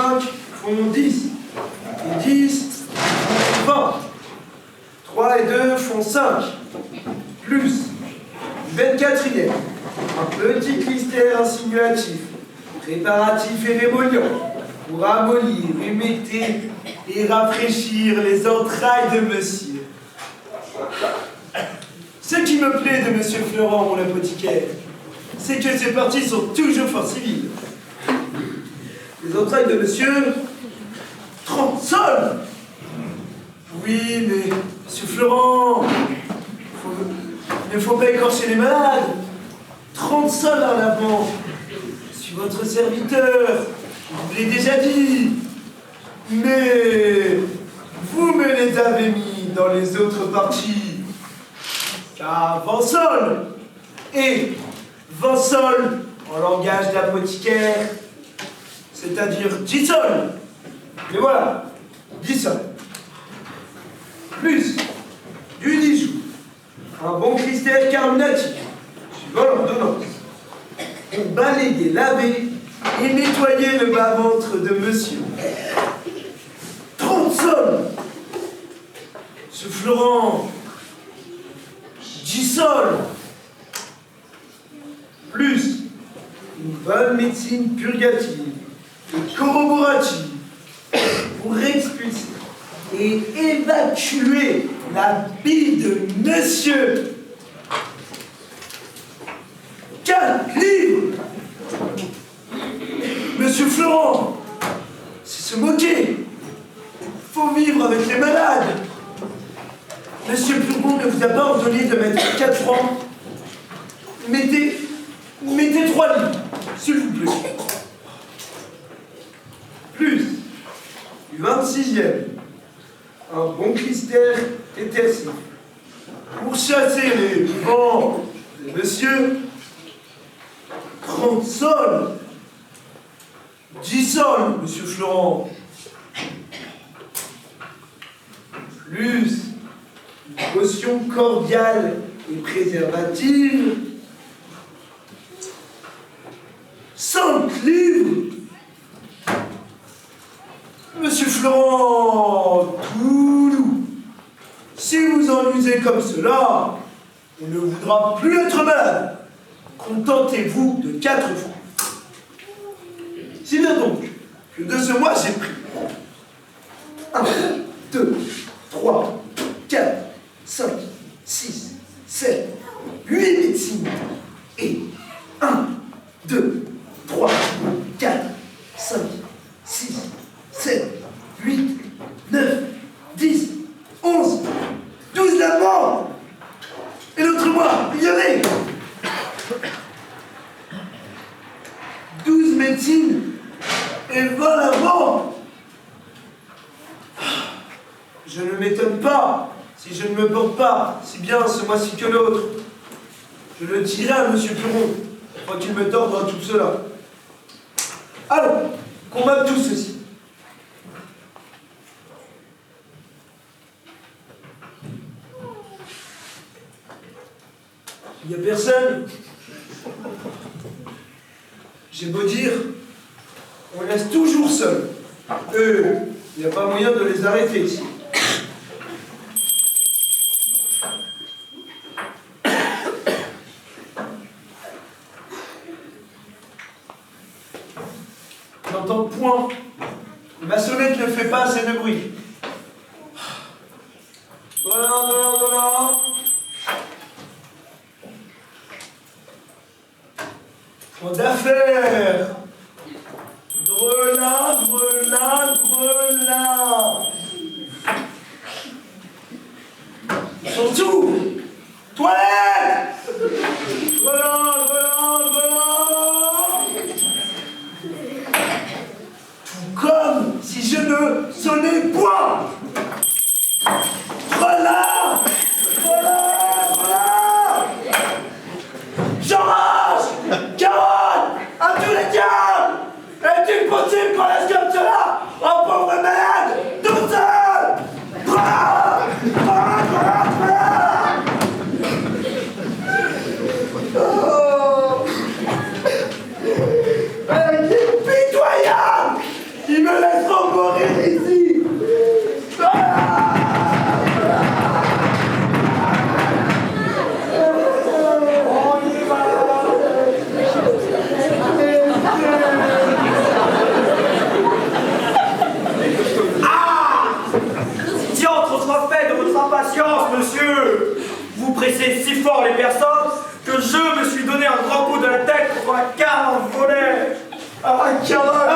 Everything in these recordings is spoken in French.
5 font 10. Et 10 font 20. 3 et 2 font 5. Plus 24e. Un petit clistère insinuatif, préparatif et émollient, pour amollir, humecter et rafraîchir les entrailles de monsieur. Ce qui me plaît de monsieur Florent, mon apothicaire, c'est que ses parties sont toujours fort civiles. Les entrailles de monsieur, 30 sols. Oui, mais monsieur Florent, il ne faut pas écorcher les malades. 30 sols en avant. Je suis votre serviteur, je vous l'ai déjà dit. Mais vous me les avez mis dans les autres parties. Car 20 sols et 20 sols en langage d'apothicaire, c'est-à-dire 10 sols. Mais voilà, 10 sols. Plus du Dijon, un bon cristal carminatif, suivant l'ordonnance, pour balayer, laver et nettoyer le bas-ventre de monsieur. 30 sols. Ce Florent, 10 sols. Plus une bonne médecine purgative et corroborative pour expulser et évacuer la bille de monsieur. 4 livres. Monsieur Florent, c'est se moquer. Faut vivre avec les malades. Monsieur Purgon ne vous a pas ordonné de mettre 4 francs. Mettez 3 livres, s'il vous plaît. Plus du 26e, un bon clistère étercif pour chasser les vents de monsieur. 30 sols. 10 sols, monsieur Florent. Plus une potion cordiale et préservative. 5 livres. Monsieur Florent, tout doux. Si vous en usez comme cela, on ne voudra plus être malade. Contentez-vous de 4 francs. Si bien donc que de ce mois j'ai pris 1, 2, 3, 4, 5, 6, 7, 8 médecines. Et 1, 2, 3, 4, 5, 6, 7, 8, 9, 10, 11, 12 lavements. Et l'autre mois, il y avait 12 médecines et 20 lavements. Je ne m'étonne pas si je ne me porte pas si bien ce mois-ci que l'autre. Je le dirai à monsieur Puron, quand il me tordra tout cela. Allons, combatte tout ceci. Il n'y a personne. J'ai beau dire, on laisse toujours seul. Il n'y a pas moyen de les arrêter ici. J'entends point. Ma sonnette ne fait pas assez de bruit. Voilà. Point d'affaires. Drelin. Surtout, toilette. Voilà. Tout comme si je ne sonnais point. Voilà. J'enrage. Carotte. À tous les diables. 3 quarts volets. Ah, Carole.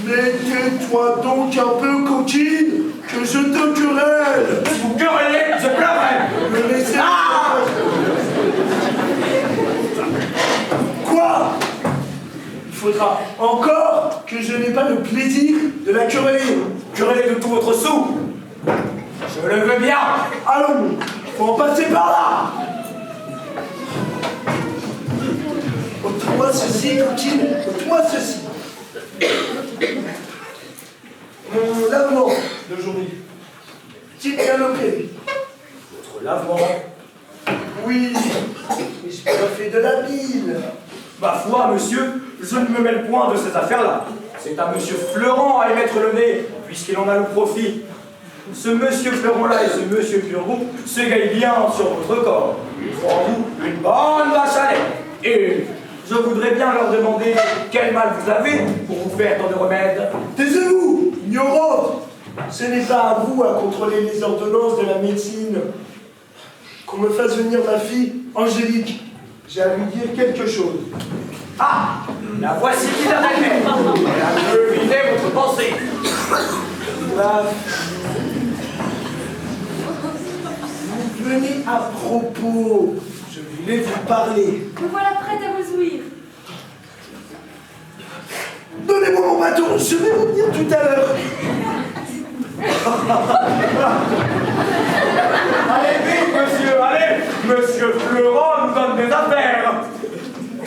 Mais tais-toi donc un peu, coquine, que je te querelle. Si vous querellez, je pleurerai. Me laissez... Quoi? Il faudra encore que je n'ai pas le plaisir de la quereller. Querellez de tout votre sou. Je le veux bien. Allons, faut en passer par là. Ôte-moi ceci, coquine, ôte-moi ceci. Mon lavement d'aujourd'hui. Est-il bien opéré? Votre lavement. Oui, mais je pas fait de la bile. Ma foi, monsieur, je ne me mêle point de ces affaires-là. C'est à monsieur Fleurant à y mettre le nez, puisqu'il en a le profit. Ce monsieur Fleurant-là et ce monsieur Purgout se gagnent bien sur votre corps. Ils font en vous une bonne vache à lait. Et je voudrais bien leur demander quel mal vous avez pour vous faire tant de remèdes. Taisez-vous, ignorante. Ce n'est pas à vous à contrôler les ordonnances de la médecine. Qu'on me fasse venir ma fille, Angélique. J'ai à lui dire quelque chose. Ah, la voici qui vient d'elle-même. Elle a deviné votre pensée. Ma Vous venez à propos. Je voulais vous parler. Me voilà prête à vous ouïr. Donnez-moi mon bâton, je vais revenir tout à l'heure. Allez vite, monsieur, allez. Monsieur Fleurant nous donne des affaires.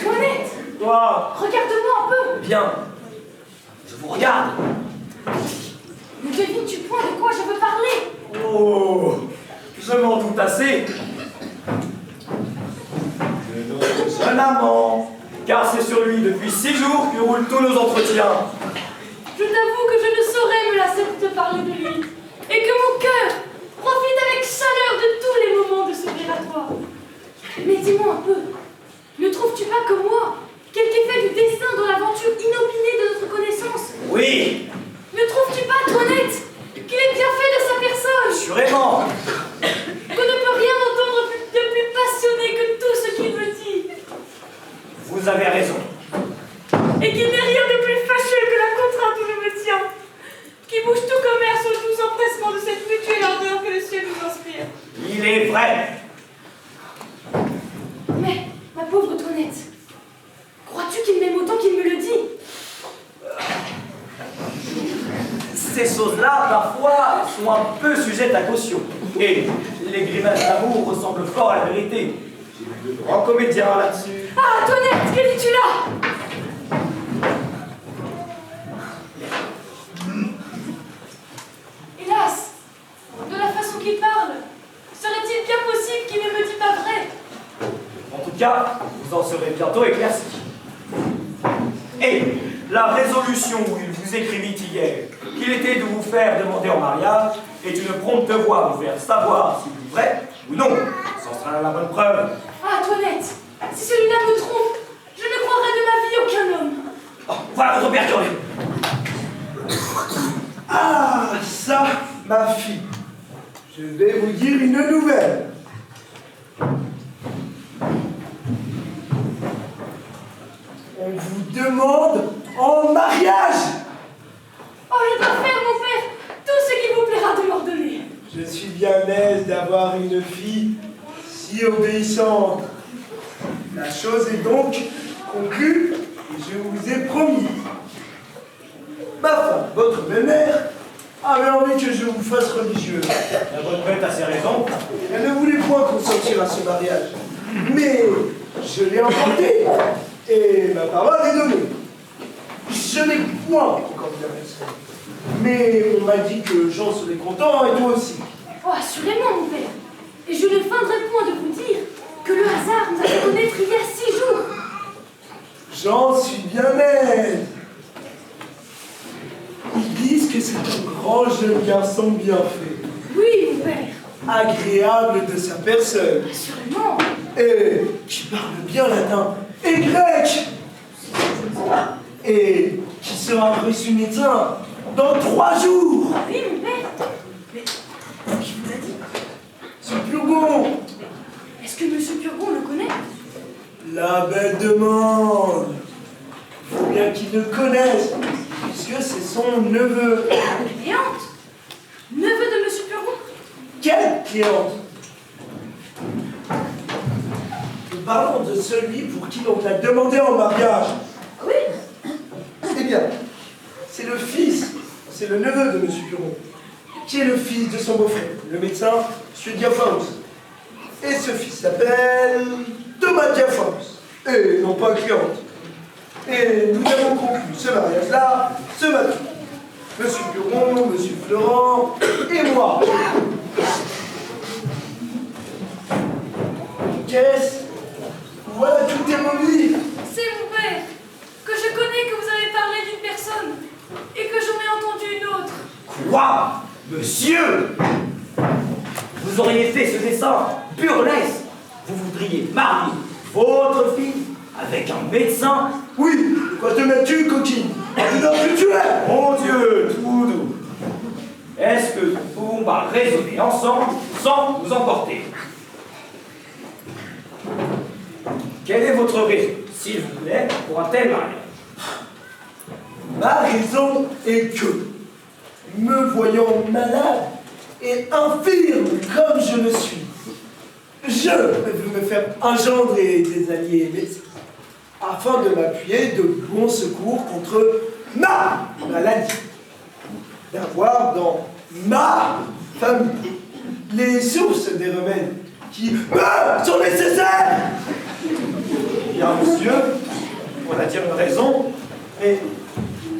Toinette, Toi, regarde-moi un peu. bien. Je vous regarde. Ne devines-tu point de quoi je veux parler? Oh, je m'en doute assez. De notre jeune amant, car c'est sur lui depuis 6 jours que roulent tous nos entretiens. Je t'avoue que je ne saurais me lasser de te parler de lui, et que mon cœur profite avec chaleur de tous les moments de ce toi. Mais dis-moi un peu, ne trouves-tu pas comme moi quelque effet du destin dans l'aventure inopinée de notre connaissance? Oui, Ne trouves-tu pas, Toinette, qu'il est bien fait de sa personne? assurément. Qu'on ne peut rien entendre de plus passionné que tout ce qu'il me dit? Vous avez raison. Et qu'il n'est rien de plus fâcheux que la contrainte où je me tiens, qui bouge tout commerce au doux empressement de cette mutuelle ardeur que le ciel nous inspire. Il est vrai. Mais, ma pauvre Toinette, crois-tu qu'il m'aime autant qu'il me le dit? Ces choses-là, parfois, sont un peu sujettes à caution. Et les grimaces d'amour ressemblent fort à la vérité. J'ai vu de grands comédiens là-dessus. Ah, Toinette, que dis-tu là? Hélas, de la façon qu'il parle, serait-il bien possible qu'il ne me dit pas vrai? En tout cas, vous en serez bientôt éclaircis. Et la résolution où il vous écrivit hier, qu'il était de vous faire demander en mariage, est une prompte voix vous faire savoir s'il est vrai ou non. Ça sera la bonne preuve. Ah, Toinette, si celui-là me trompe, je ne croirai de ma vie aucun homme. Oh, voilà votre père Curé. Ah, ça, ma fille. Je vais vous dire une nouvelle. On vous demande en mariage. Oh, je dois faire, mon père, tout ce qu'il vous plaira de m'ordonner. Je suis bien aise d'avoir une fille si obéissante. La chose est donc conclue et je vous ai promis. Ma femme, votre belle-mère, avait envie que je vous fasse religieuse. La bonne bête a ses raisons. Elle ne voulait point consentir à ce mariage. Mais je l'ai emporté et ma parole est donnée. Je n'ai point encore bien raison. Mais on m'a dit que Jean serait content et toi aussi. Oh, assurément, mon père. Et je ne feindrai point de vous dire que le hasard nous a fait connaître il y a 6 jours. J'en suis bien aise. Ils disent que c'est un grand jeune garçon bien fait, Oui, mon père. agréable de sa personne, Assurément. et qui parle bien latin et grec, et qui sera reçu médecin dans 3 jours. Oui, mon père. Mais qui vous a dit? Ce pur La belle demande. Il faut bien qu'il le connaisse, puisque c'est son neveu. Cliente? Neveu de Monsieur Purgon? Quelle cliente? Nous parlons de celui pour qui l'on t'a demandé en mariage. Oui. Eh bien, c'est le fils, c'est le neveu de M. Purgon, qui est le fils de son beau-frère, le médecin M. Diaphorus. Et ce fils s'appelle Thomas Diaphorus, et non pas cliente. Et nous avons conclu ce mariage-là ce matin. M. Purgon, M. Florent et moi. Qu'est-ce? Voilà tout est maudit. C'est mon père, que je connais, que vous avez parlé d'une personne, et que j'en ai entendu une autre. Quoi? Monsieur? Vous auriez fait ce dessin burlesque. Vous voudriez marier votre fille avec un médecin? Oui, quoi te mets-tu, coquine? Tu dois plus tuer. Mon Dieu, tout doux. Est-ce que nous pouvons pas raisonner ensemble sans vous emporter? Quelle est votre raison, s'il vous plaît, pour un tel mariage? Ma raison est que, me voyant malade et infirme comme je le suis, je veux me faire engendrer des alliés médecins afin de m'appuyer de bons secours contre ma maladie, d'avoir dans ma famille les sources des remèdes qui me sont nécessaires. Bien, monsieur, on a dire une raison, mais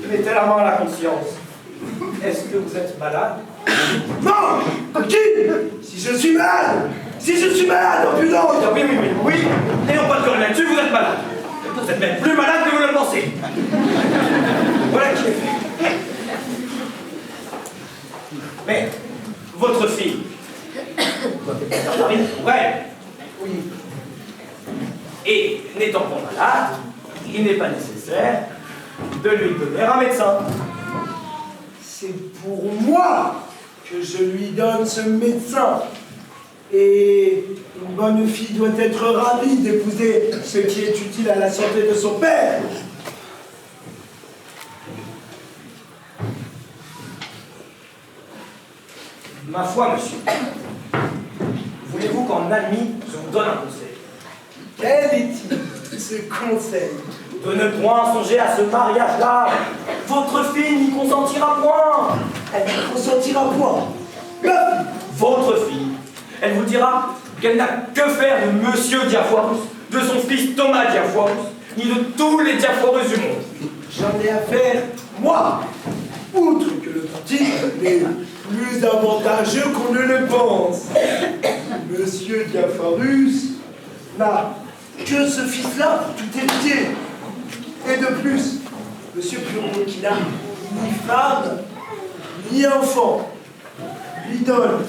mettez la main à la conscience. Est-ce que vous êtes malade? Non! Qui? Si je suis malade, oh putain! Oui, n'ayons pas de peur là-dessus, vous êtes malade. Vous êtes même plus malade que vous le pensez. Voilà qui est fait. Mais, votre fille, ouais. Oui. Et n'étant pas malade, il n'est pas nécessaire de lui donner un médecin. C'est pour moi que je lui donne ce médecin. Et une bonne fille doit être ravie d'épouser ce qui est utile à la santé de son père. Ma foi, monsieur, voulez-vous qu'en ami, je vous donne un conseil? Quel est-il, ce conseil? De ne point songer à ce mariage-là. Votre fille n'y consentira point. Elle ne consentira point. Votre fille, elle vous dira qu'elle n'a que faire de Monsieur Diaphorus, de son fils Thomas Diaphorus, ni de tous les Diaphorus du monde. J'en ai affaire, moi. Outre que le portique est plus avantageux qu'on ne le pense. Monsieur Diaphorus n'a que ce fils-là pour tout hériter. Et de plus, Monsieur Purgon, qui n'a ni femme, ni enfant, lui donne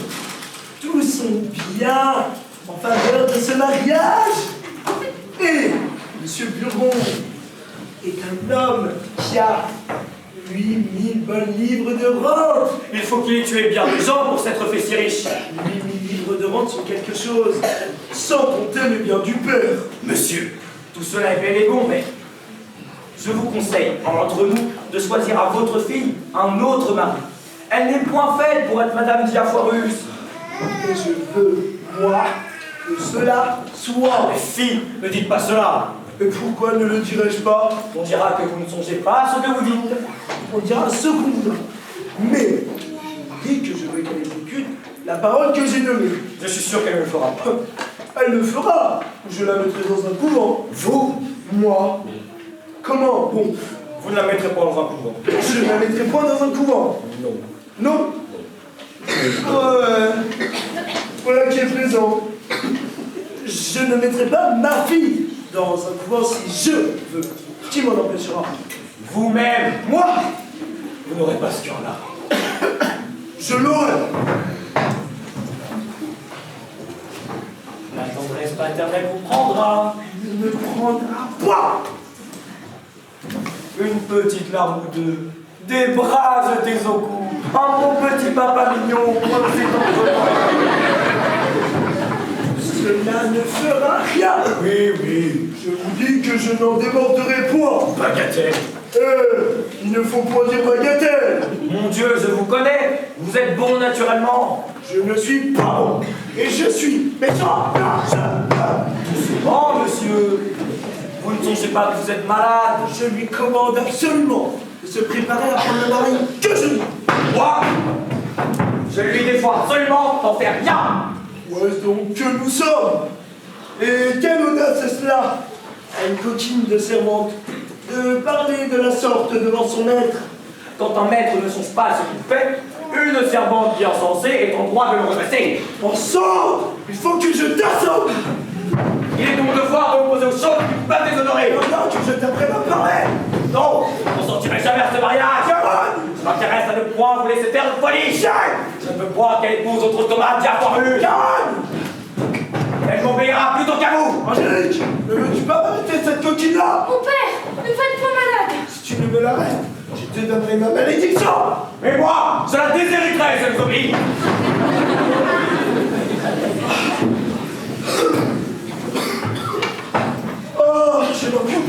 tout son bien en faveur de ce mariage. Et Monsieur Purgon est un homme qui a 8000 bonnes livres de rente. Il faut qu'il ait tué bien des gens pour s'être fait si riche. 8000 livres de rente sont quelque chose, sans compter le bien du père. Monsieur, tout cela est bel et bon, mais je vous conseille, entre nous, de choisir à votre fille un autre mari. Elle n'est point faite pour être Madame Diaphorus. Et je veux, moi, que cela soit. Mais fille, ne dites pas cela. Et pourquoi ne le dirais-je pas? On dira que vous ne songez pas à ce que vous dites. On dira ce qu'on voudra. Mais, dès que je veux qu'elle exécute la parole que j'ai donnée. Je suis sûr qu'elle ne le fera pas. Elle le fera. Je la mettrai dans un couvent. Vous? Moi? Comment? Bon. Vous ne la mettrez pas dans un couvent. Je ne la mettrai point dans un couvent. Non. Non? Voilà qui est plaisant. Je ne mettrai pas ma fille dans un couvent si je veux. Qui m'en empêchera? Vous-même, Moi? vous n'aurez pas ce cœur-là. Je l'aurai. La tendresse paternelle vous prendra. Il ne prendra pas. Une petite larme ou deux. Des bras jetés au cou. Un bon petit papa mignon. Cela ne fera rien. Oui, oui. Je vous dis que je n'en déborderai point. Bagatelle. Il ne faut point dire bagatelle. Mon Dieu, je vous connais. Vous êtes bon naturellement. Je ne suis pas bon. Et je suis méchant. Doucement, monsieur. Vous ne songez pas que vous êtes malade. Je lui commande absolument de se préparer à prendre le mari que je veux. Moi, je lui défends absolument d'en faire rien. Où est-ce donc que nous sommes? Et quelle audace est cela à une coquine de servante de parler de la sorte devant son maître? Quand un maître ne songe pas à ce qu'il fait, une servante bien sensée est en droit de le redresser. Ensemble, il faut que je t'assomme. Il est de mon devoir de m'opposer aux choses qui peuvent déshonorer. Maintenant que je t'apprends à parler. Non, je ne consentirai jamais à ce mariage. Caroline, Je m'intéresse à ne point vous laisser faire de folie. Je ne veux point qu'elle épouse autre tomate bien foirue. Caroline, Elle m'obéira plutôt qu'à vous. Angélique, ne veux-tu pas m'arrêter cette coquine-là? Mon père, ne faites pas malade. Si tu ne me l'arrêtes, je te donnerai ma malédiction. Mais moi, je la déshériterai, cette copie. Oh, je m'en fous.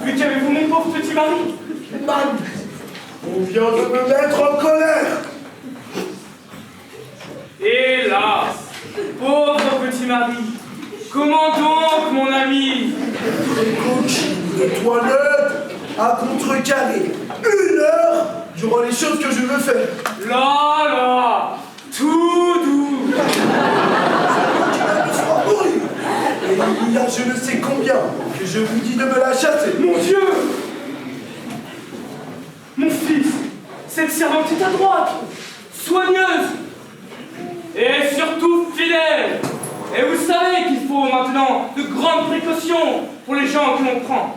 Mais qu'avez-vous, mon pauvre petit mari? Man, on vient de me mettre en colère. Hélas, pauvre petit mari, comment donc, mon ami? Les coquines de toilette à contrecarrer 1 heure durant les choses que je veux faire. Là, là, tout doux. Je sois pourri. Et il y a je ne sais combien que je vous dis de me la chasser. Mon Dieu! Mon fils, cette servante est adroite, soigneuse, et surtout fidèle. Et vous savez qu'il faut maintenant de grandes précautions pour les gens que l'on prend.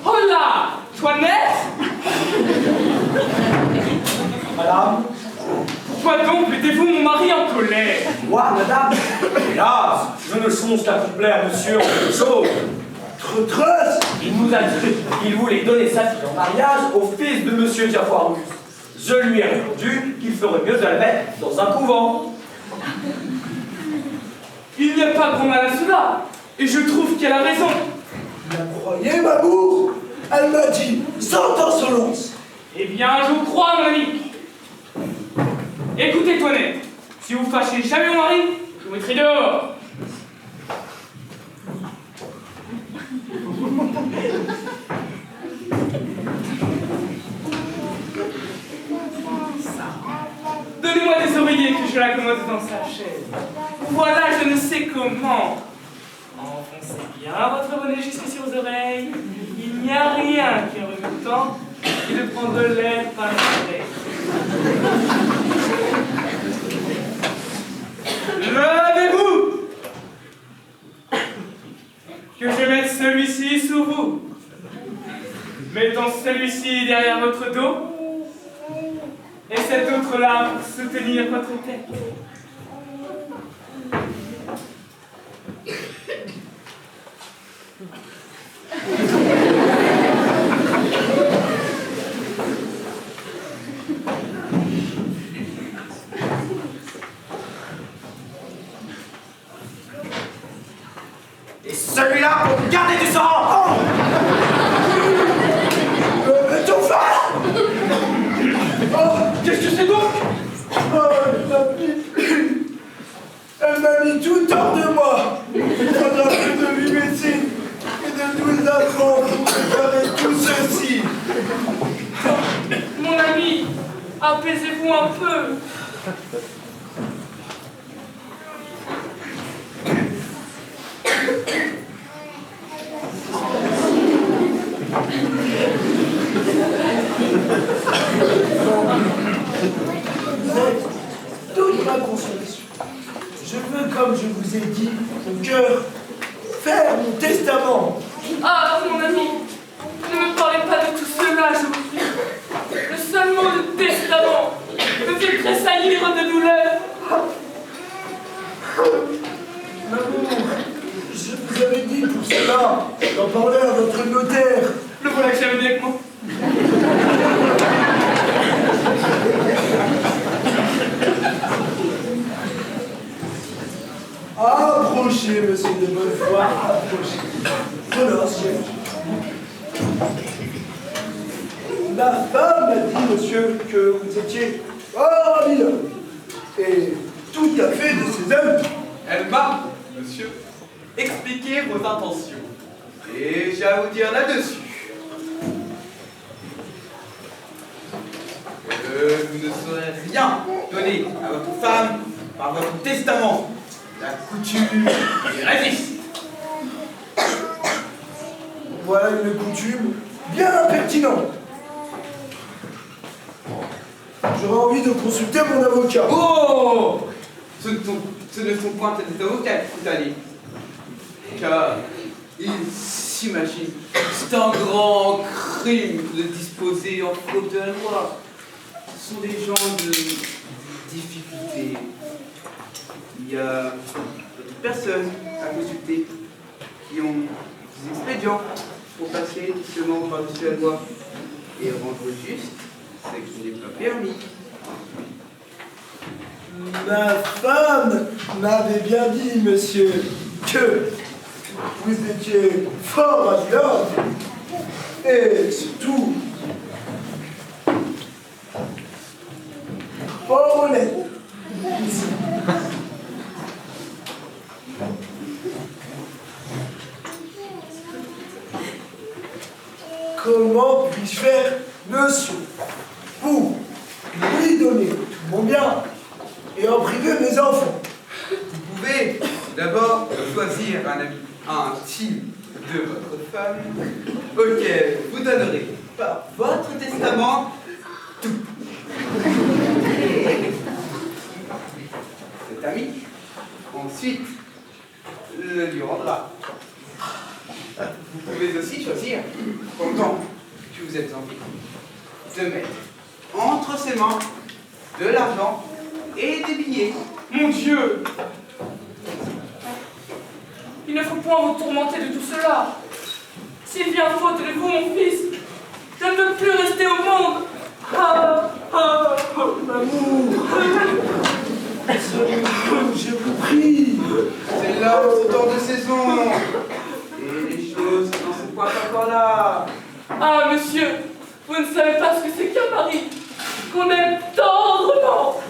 Oh là, Toinette! Madame, Pourquoi donc mettez-vous mon mari en colère? moi, madame, hélas, je ne songe qu'à vous plaire, monsieur, en quelque chose. Traîtresse. Il nous a dit qu'il voulait donner sa fille en mariage au fils de monsieur Diafoirus. Je lui ai répondu qu'il ferait mieux de la mettre dans un couvent. Il n'y a pas grand mal à cela, et je trouve qu'elle a raison. Vous la croyez, Mabour? Elle m'a dit sans insolence. Eh bien, je vous crois, mon ami. Écoutez, Toinette, si vous fâchez jamais mon mari, je vous mettrai dehors. Donnez-moi des oreillers que je l'accommode dans sa chaise. Voilà, je ne sais comment. Enfoncez bien votre bonnet jusque sur vos oreilles. Il n'y a rien qui remue tant que de prendre l'air par l'oreille. Levez-vous! Que je mette celui-ci sous vous. Mettons celui-ci derrière votre dos. Et cet autre-là pour soutenir votre tête. Et celui-là pour garder du sang. Oh, Ton frère. Oh, qu'est-ce que c'est donc? Elle m'a mis tout hors de moi. Il faudra plus de 8 médecines et de 12 enfants pour préparer tout ceci. Mon ami, apaisez-vous un peu. Vous êtes toute ma consolation. Je veux, comme je vous ai dit, mon cœur, faire mon testament. Ah, mon ami, ne me parlez pas de tout cela, je vous prie. Le seul mot de testament me fait tressaillir de douleur. Maman, je vous avais dit pour cela d'en parler à votre notaire. Le voilà que j'avais avec moi. Ma femme m'a dit, monsieur, que vous étiez formidable et tout à fait de ses amis. Elle m'a, monsieur, expliqué vos intentions. Et j'ai à vous dire là-dessus. Vous ne saurez rien donner à votre femme par votre testament. La coutume y résiste. Voilà une coutume bien impertinente. J'aurais envie de consulter mon avocat. Oh! Ce ne sont point des avocats qui sont allés. Car ils s'imaginent que c'est un grand crime de disposer en faute de la loi. Ce sont des gens de difficulté. Il y a d'autres personnes à consulter qui ont des expédients pour passer justement par-dessus la loi et rendre juste ce qui n'est pas permis. Ma femme m'avait bien dit, monsieur, que vous étiez fort admirable et surtout fort honnête. Comment puis-je faire, monsieur, pour lui donner tout mon bien et en priver mes enfants? Vous pouvez tout d'abord choisir un ami intime de votre femme auquel vous donnerez par votre testament tout. Cet ami, ensuite, le lui rendra. Vous pouvez aussi choisir, pendant que vous êtes en vie, de mettre entre ses mains de l'argent et des billets. Mon Dieu! Il ne faut point vous tourmenter de tout cela. S'il vient faute de vous, mon fils, je ne veux plus rester au monde. Ah, ah, L'amour, je vous prie. C'est là où c'est hors de saison. Et les choses n'en sont pas encore là. ah, monsieur, vous ne savez pas ce que c'est qu'un mari qu'on aime tendrement.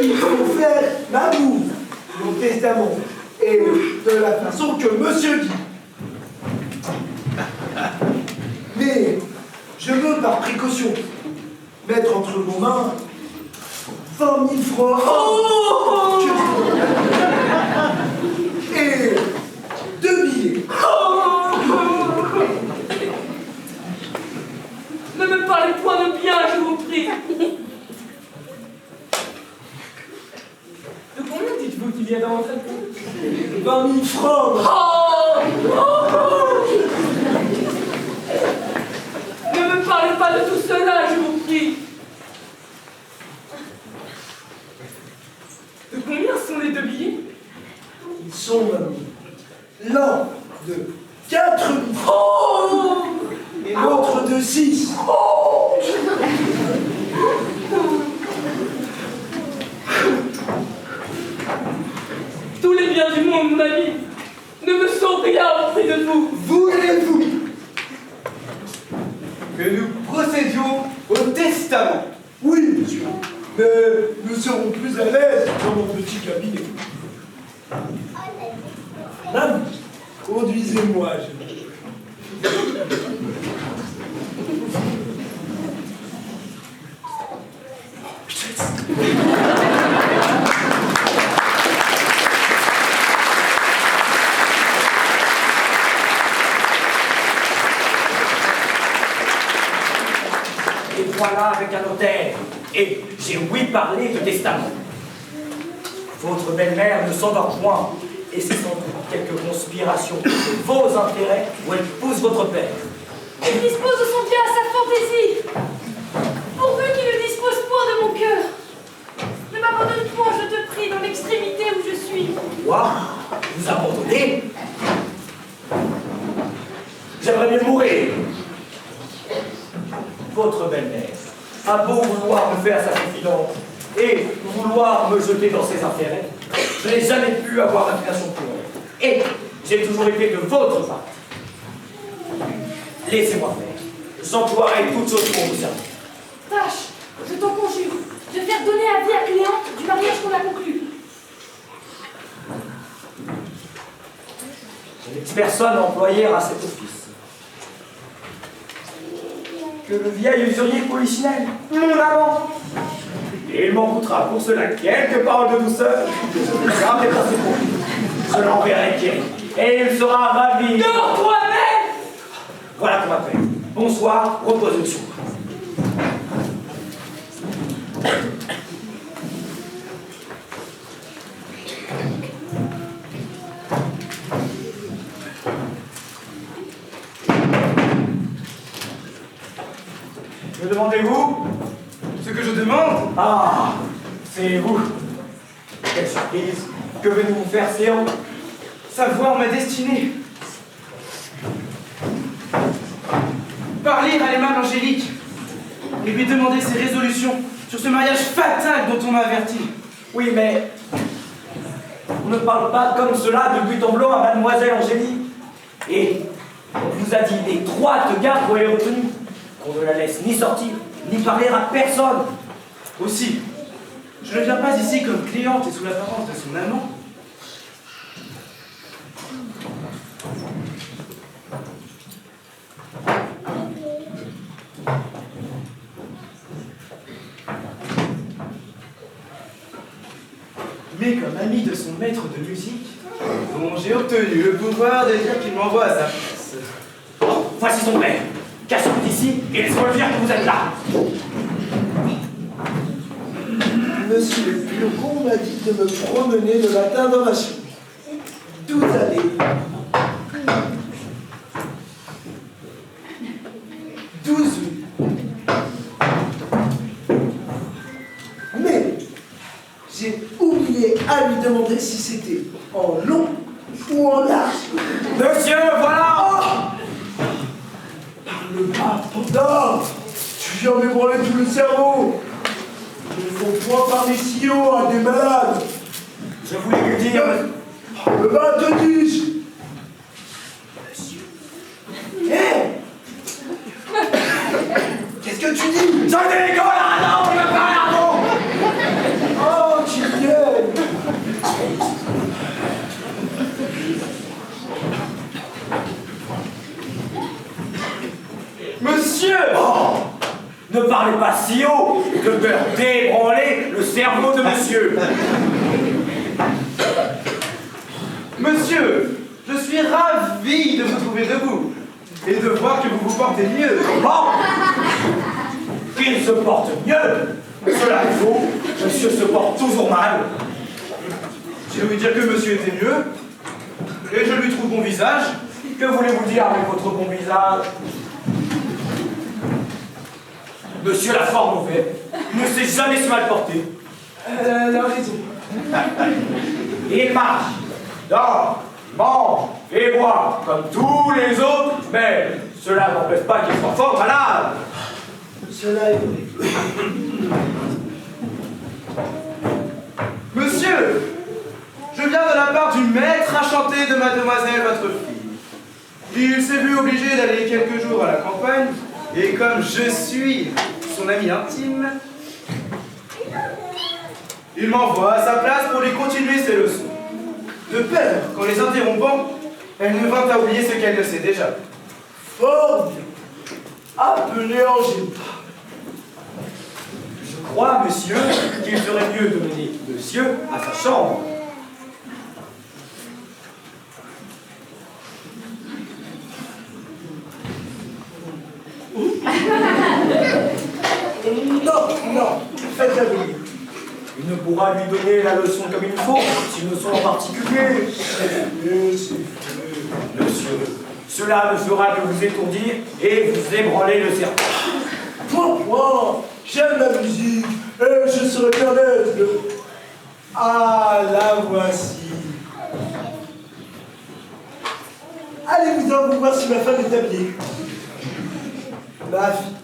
Il faut faire l'amour, mon testament, et de la façon que monsieur dit. Mais je veux par précaution mettre entre vos mains 20 000 francs et 2 billets. Ne me parlez point de bien, je vous prie. De combien dites-vous qu'il y a dans votre compte? 20 000 francs. Ne me parlez pas de tout cela, je vous prie. De combien sont les 2 billets? Ils sont l'un de 4 000 francs et l'autre de 6. Tous les biens du monde, mon ami, ne me sont rien auprès de vous. Voulez-vous que nous procédions au testament? Oui, monsieur, mais nous serons plus à l'aise dans mon petit cabinet. Madame, conduisez-moi, Et voilà avec un notaire. Et j'ai ouï parler de testament. Votre belle-mère ne s'endort point. Et c'est sans doute quelque conspiration de vos intérêts où elle pousse votre père. Il dispose de son bien à sa fantaisie, pourvu qu'il ne dispose point de mon cœur. Ne m'abandonne point, je te prie, dans l'extrémité où je suis. Quoi? Vous abandonnez? J'aimerais mieux mourir. Votre belle-mère a beau vouloir me faire sa confidente et vouloir me jeter dans ses intérêts, je n'ai jamais pu avoir d'inclination pour elle. Et j'ai toujours été de votre part. Laissez-moi faire. J'emploierai toutes choses pour vous servir. Tâche, je t'en conjure, de faire donner avis à Cléante du mariage qu'on a conclu. Je n'ai personne employée à cet office. Que le vieil usurier Polichinelle, mon amant. Et il m'en coûtera pour cela quelques paroles de douceur. Je garderai pour ses comptes. Je l'enverrai Thierry. Et il sera ravi. Non, toi-même! Voilà qu'on m'appelle. Bonsoir, reposez-vous sur moi. Me demandez-vous? Ce que je demande, Ah, c'est vous. Quelle surprise. Que venez-vous faire, Séant? savoir ma destinée. Parler à l'aimable Angélique et lui demander ses résolutions sur ce mariage fatal dont on m'a averti. Oui, mais on ne parle pas comme cela de but en blanc à mademoiselle Angélique. Et on vous a dit d'étroites gardes pour les retenues, qu'on ne la laisse ni sortir, ni parler à personne. Aussi, je ne viens pas ici comme Cléante et sous l'apparence de son amant. Mais comme ami de son maître de musique, dont j'ai obtenu le pouvoir de dire qu'il m'envoie à sa place. Oh, voici son père. Cachez-vous d'ici et laissez-moi le dire que vous êtes là. Monsieur le Purgon m'a dit de me promener le matin dans ma chambre. Tout allait. Mais j'ai oublié à lui demander si c'était en long ou en large. Monsieur, voilà. Parle pas, Pandore. Tu viens m'ébranler tout le cerveau. Il ne faut point parler si haut à des malades. Je voulais lui dire... Le bas, te dis-je. Hé! Qu'est-ce que tu dis? Je décolle à non, je me parle à vous. Oh, Kylian! Monsieur! Oh, ne parlez pas si haut, de peur d'ébranler le cerveau de monsieur. Monsieur, je suis ravi de vous trouver debout et de voir que vous vous portez mieux. Comment? Qu'il se porte mieux. Cela est faux. Monsieur se porte toujours mal. J'ai ouï dire que monsieur était mieux et je lui trouve bon visage. Que voulez-vous dire avec votre bon visage? Monsieur la forme mauvaise ne sait jamais se mal porter. Elle a raison. Il marche, dort, mange et boit comme tous les autres, mais cela n'empêche pas qu'il soit fort malade. Cela est vrai. Monsieur, je viens de la part du maître à chanter de mademoiselle votre fille. Il s'est vu obligé d'aller quelques jours à la campagne, et comme je suis son ami intime, il m'envoie à sa place pour lui continuer ses leçons. De peur qu'en les interrompant, elle ne vint à oublier ce qu'elle ne sait déjà. Fort bien. Appelez Angélique. Je crois, monsieur, qu'il serait mieux de mener monsieur à sa chambre. Non, faites-la venir. Il ne pourra lui donner la leçon comme il faut, si une leçon en particulier. Monsieur, cela ne fera que vous étourdir et vous ébranler le cerveau. Point, j'aime la musique et je serai bien l'aise de... Ah, la voici. Allez-vous-en vous voir si ma femme est habillée. Ma fille,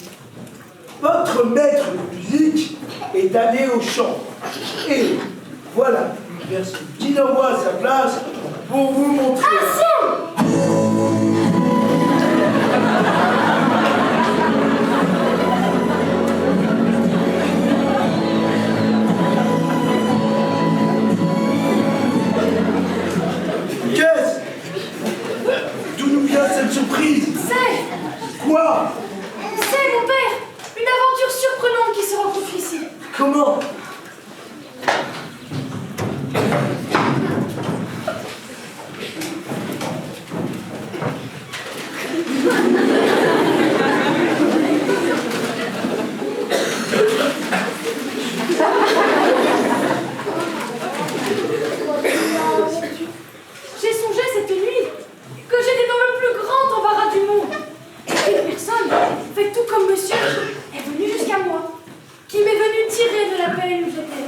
votre maître de musique est allé au chant. Et voilà une personne qui l'envoie à sa place pour vous montrer Quoi? C'est, mon père, une aventure surprenante qui se rencontre ici. Comment? J'ai songé cette nuit que j'étais dans le plus grand embarras du monde. Et une personne, fait tout comme monsieur, est venue jusqu'à moi, qui m'est venue tirer de la peine où j'étais.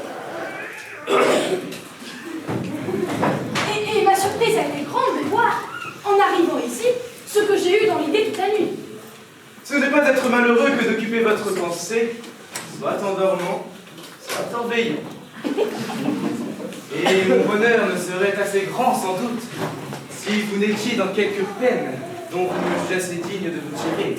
Et ma surprise a été grande de voir, en arrivant ici, ce que j'ai eu dans l'idée toute la nuit. Ce n'est pas être malheureux que d'occuper votre pensée, soit en dormant, soit en veillant. Et mon bonheur ne serait assez grand sans doute si vous n'étiez dans quelque peine dont vous me jugez assez digne de vous tirer.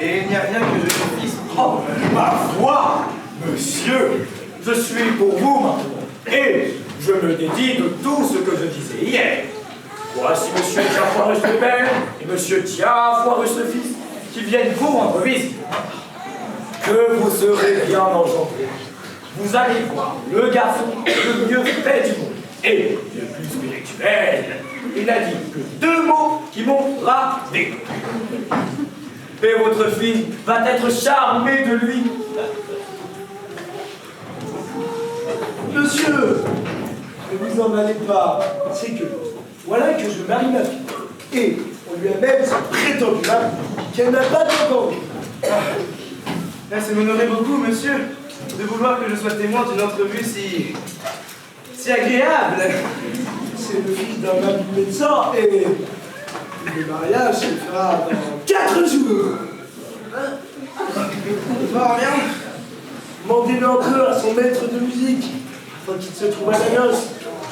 Et il n'y a rien que je ne puisse. Oh, ma foi, monsieur, je suis pour vous maintenant. Et je me dédie de tout ce que je disais hier. Voici monsieur Jean-Forest le père et monsieur Thia Foirus le fils qui viennent vous rendre visite. Que vous serez bien engendré. Vous allez voir le garçon le mieux fait du monde et le plus spirituel. Il n'a dit que 2 mots qui m'ont ravi. Et votre fille va être charmée de lui. Monsieur, ne vous en allez pas. C'est que, voilà que je marie ma fille. Et on lui a même prétendu là qu'elle n'a pas d'enfant. Là, c'est m'honorer beaucoup, monsieur, de vouloir que je sois témoin d'une entrevue si agréable. C'est le fils d'un ami médecin et le mariage se fera dans 4 jours. Pas rien. Mandez-le un peu à son maître de musique, afin qu'il se trouve à la noce.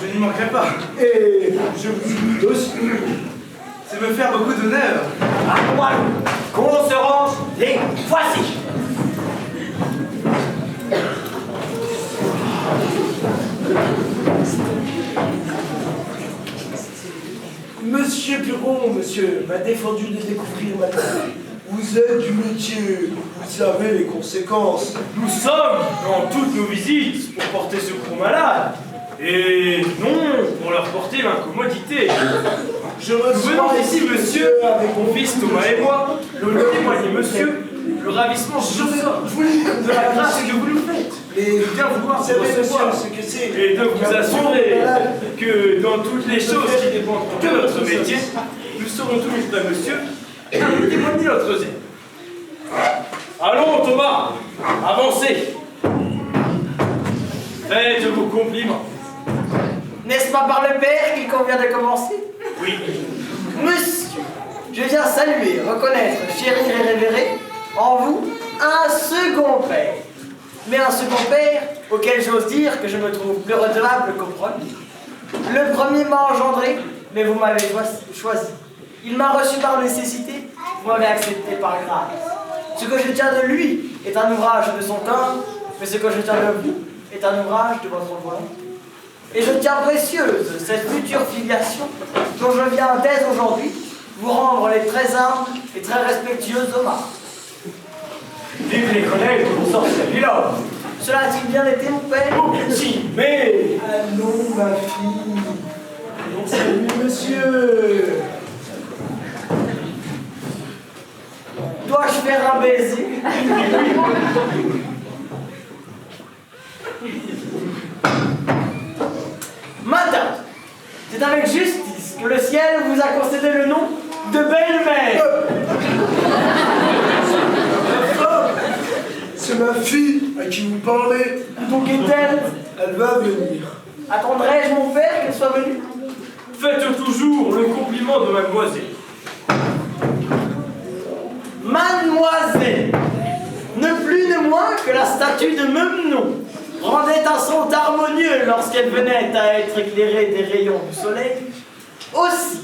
Je n'y manquerai pas. Et je vous invite aussi. C'est me faire beaucoup d'honneur. À moi, qu'on se range, les voici. Monsieur Buron, monsieur, m'a défendu de découvrir maintenant. Vous êtes du métier, vous savez les conséquences. Nous sommes dans toutes nos visites pour porter secours aux malades. Et non pour leur porter l'incommodité. Je Nous venons reçois ici, monsieur, avec mon fils Thomas et moi, nous témoigner, monsieur, le ravissement de la grâce que vous nous faites. Mais Bien vouloir vous vous savez, recevoir. monsieur, ce que c'est. Et de vous assurer que dans toutes les choses qui dépendent de notre métier, nous serons toujours là, monsieur, à vous témoigner notre zèle. Allons, Thomas, avancez. Faites vos compliments. N'est-ce pas par le père qu'il convient de commencer? Oui. Monsieur, je viens saluer, reconnaître, chérir et révérer en vous un second père. Mais un second père auquel j'ose dire que je me trouve plus redevable qu'au premier. Le premier m'a engendré, mais vous m'avez choisi. Il m'a reçu par nécessité, vous m'avez accepté par grâce. Ce que je tiens de lui est un ouvrage de son corps, mais ce que je tiens de vous est un ouvrage de votre volonté. Et je tiens précieuse cette future filiation dont je viens dès aujourd'hui vous rendre les très humbles et très respectueux hommages. Vive les collègues pour sortir du là. Cela a-t-il bien été, mon père? Si, mais... Allons, ma fille. Allons, salut, monsieur. Dois-je faire un baiser? Madame, c'est avec justice que le ciel vous a concédé le nom de belle-mère. C'est ma fille à qui vous parlez. Donc est-elle? Elle va venir. Attendrai-je mon père qu'elle soit venue? Faites toujours le compliment de mademoiselle. Mademoiselle, ne plus ne moins que la statue de même nom, rendait un son harmonieux lorsqu'elle venait à être éclairée des rayons du soleil. Aussi,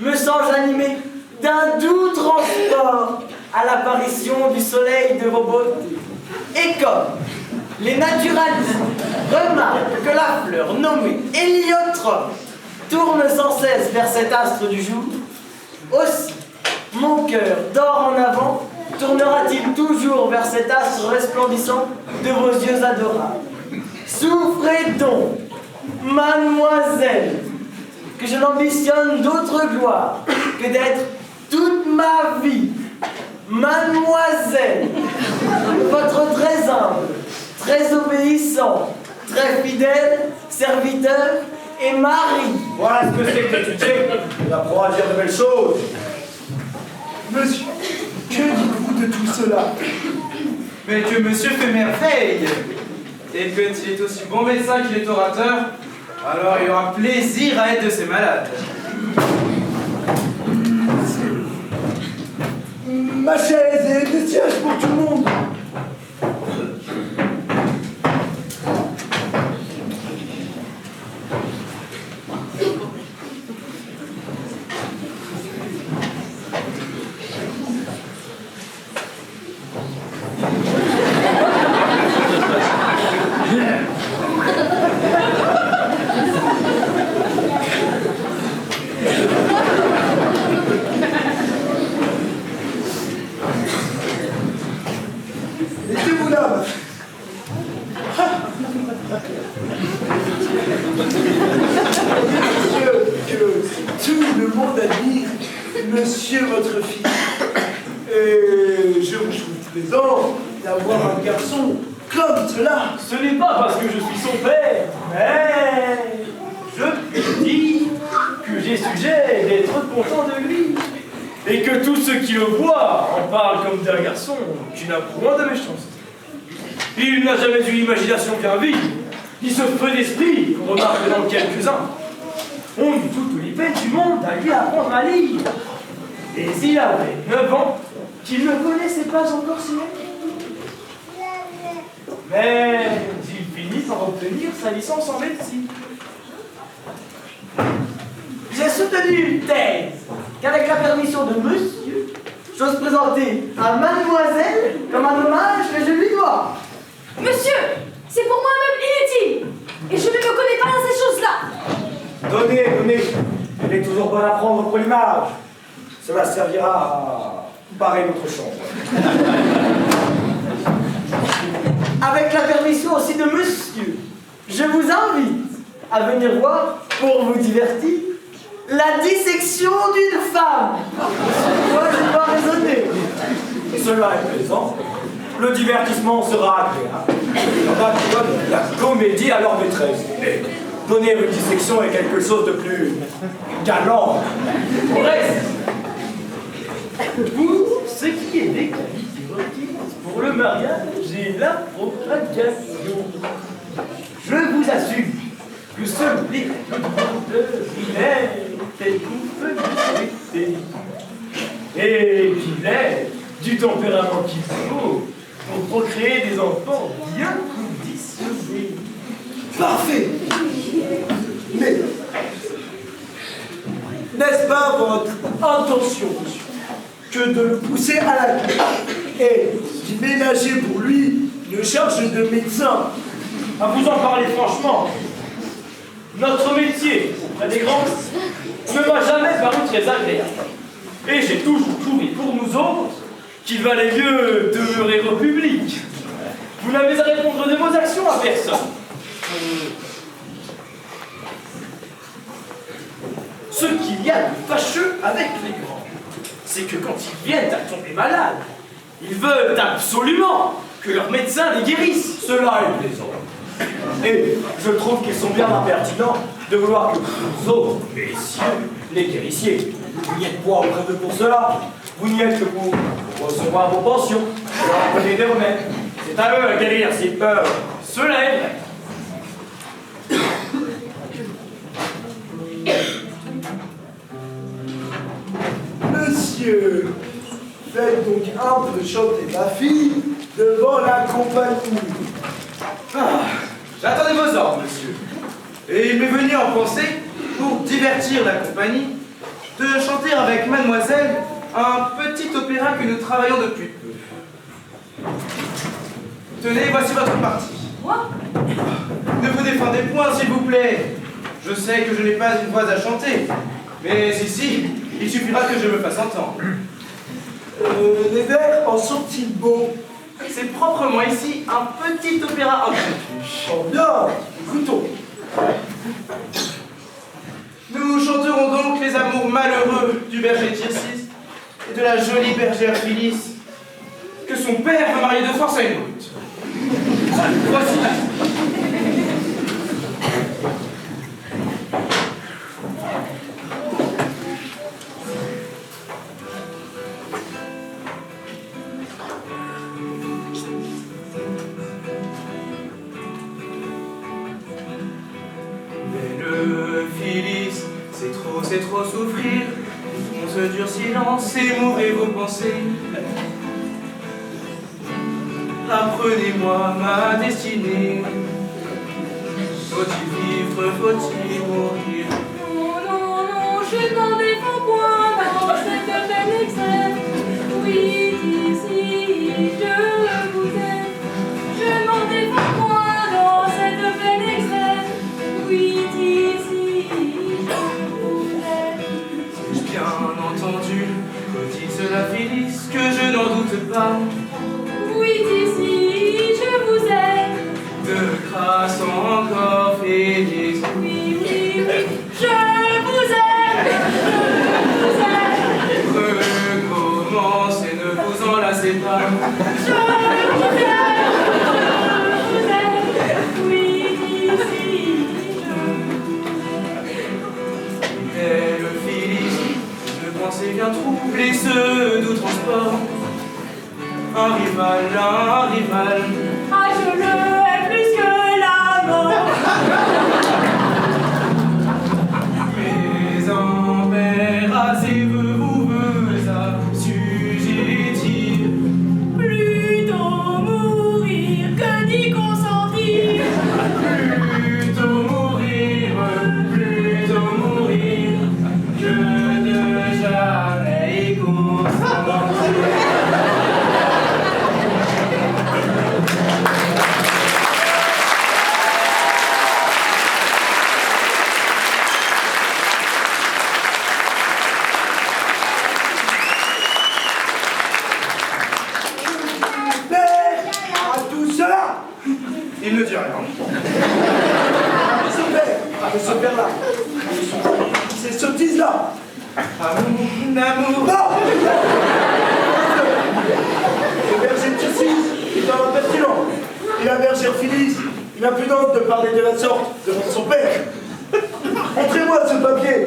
me sens-je animé d'un doux transport à l'apparition du soleil de vos beautés. Et comme les naturalistes remarquent que la fleur nommée héliotrope tourne sans cesse vers cet astre du jour, aussi mon cœur d'or en avant tournera-t-il toujours vers cet astre resplendissant de vos yeux adorables? Souffrez donc, mademoiselle, que je n'ambitionne d'autre gloire que d'être toute ma vie, mademoiselle, votre très humble, très obéissant, très fidèle serviteur et mari. Voilà ce que c'est que d'étudier. On apprend à dire de belles choses. Monsieur, que dites-vous de tout cela? Mais que monsieur fait merveille. Et que s'il est aussi bon médecin qu'il est orateur, alors il aura plaisir à être de ses malades. Ma chaise et des sièges pour tout le monde. Mettez-vous là, ma fille. Monsieur, que tout le monde admire, monsieur votre fils. Et je vous trouve plaisant d'avoir un garçon comme cela. Ce n'est pas parce que je suis son père, mais je dis que j'ai sujet d'être content de lui. Et que tous ceux qui le voient en parlent comme d'un garçon qui n'a point de méchanceté. Il n'a jamais eu l'imagination bien vive, ni ce feu d'esprit qu'on remarque dans quelques-uns. On eut toutes les peines du monde à lui apprendre à lire. Et il avait 9 ans qu'il ne connaissait pas encore ses lettres. Mais il finit par obtenir sa licence en médecine. J'ai soutenu une thèse qu'avec la permission de monsieur, j'ose présenter à mademoiselle comme un hommage que je lui dois. Monsieur, c'est pour moi-même inutile. Et je ne me connais pas dans ces choses-là. Donnez. Elle est toujours bonne à prendre pour l'image. Cela servira à parer notre chambre. Avec la permission aussi de monsieur, je vous invite à venir voir, pour vous divertir, la dissection d'une femme. Moi, je dois raisonner. Cela est plaisant. Le divertissement sera agréable. On a besoin de la comédie à leur maîtresse. Mais donner une dissection est quelque chose de plus galant. Au reste, pour ce qui est des qualités requises pour le mariage et la propagation, je vous assure que celui il est tel qu'on peut le souhaiter, et qu'il est du tempérament qu'il faut pour procréer des enfants bien conditionnés. Parfait. Mais, n'est-ce pas votre intention, monsieur, que de le pousser à la cour et d'y ménager pour lui une charge de médecin? À vous en parler franchement, notre métier auprès des grands ne m'a jamais paru très agréable. Et j'ai toujours trouvé pour nous autres qu'il valait mieux demeurer au public. Vous n'avez à répondre de vos actions à personne. Ce qu'il y a de fâcheux avec les grands, c'est que quand ils viennent à tomber malades, ils veulent absolument que leur médecin les guérisse. Cela est plaisant. Et je trouve qu'ils sont bien impertinents de vouloir que vous autres, messieurs, les guérissiez, vous n'y êtes point auprès d'eux pour cela. Vous n'y êtes que pour recevoir vos pensions, leur donner des remèdes. C'est à eux à guérir s'ils peuvent. Cela est vrai. Monsieur, faites donc un peu chanter ma fille devant la compagnie. J'attendais vos ordres, monsieur. Et il m'est venu en pensée, pour divertir la compagnie, de chanter avec mademoiselle un petit opéra que nous travaillons depuis peu. Tenez, voici votre partie. Moi? Ne vous défendez point, s'il vous plaît. Je sais que je n'ai pas une voix à chanter, mais ici, il suffira que je me fasse entendre. Les vers en sont-ils beaux? C'est proprement ici un petit opéra impromptu. Oh bien, écoutons. Nous chanterons donc les amours malheureux du berger Tircis et de la jolie bergère Phyllis, que son père veut marier de force à une brute. Voici. C'est trop souffrir, on se dur silence et mourir vos pensées. Apprenez-moi ma destinée. Faut-il vivre, faut-il mourir? Non, non, non, je n'en défends point dans cette belle extrême. Oui, ici, je vous aime. Je n'en défends point dans cette belle extrême. Oui, ici, je vous aime. Bien entendu, faut-il cela Phyllis, que je n'en doute pas. Oui, ici, je vous aime. De grâce encore Phyllis. Oui, oui, oui, je vous aime. Je vous aime. Recommencez, ne vous enlacez pas. Je vous aime. Oui, ici, Belle Phyllis, de pensée bien troublée, ce doux transport. Un rival, ah, je le hais plus que la mort. mais embarrassez-vous, vous assujettir. Plutôt mourir que d'y consentir. Plutôt mourir, que de jamais y consentir. Père, à tout cela, Il ne dit rien. ce père, avec ce père-là, ces sottises-là. Ah mon amour. Non! Le berger Tircis est un impertinent. Et la bergère Phyllis, il n'a plus d'honte de parler de la sorte devant son père. Montrez-moi ce papier.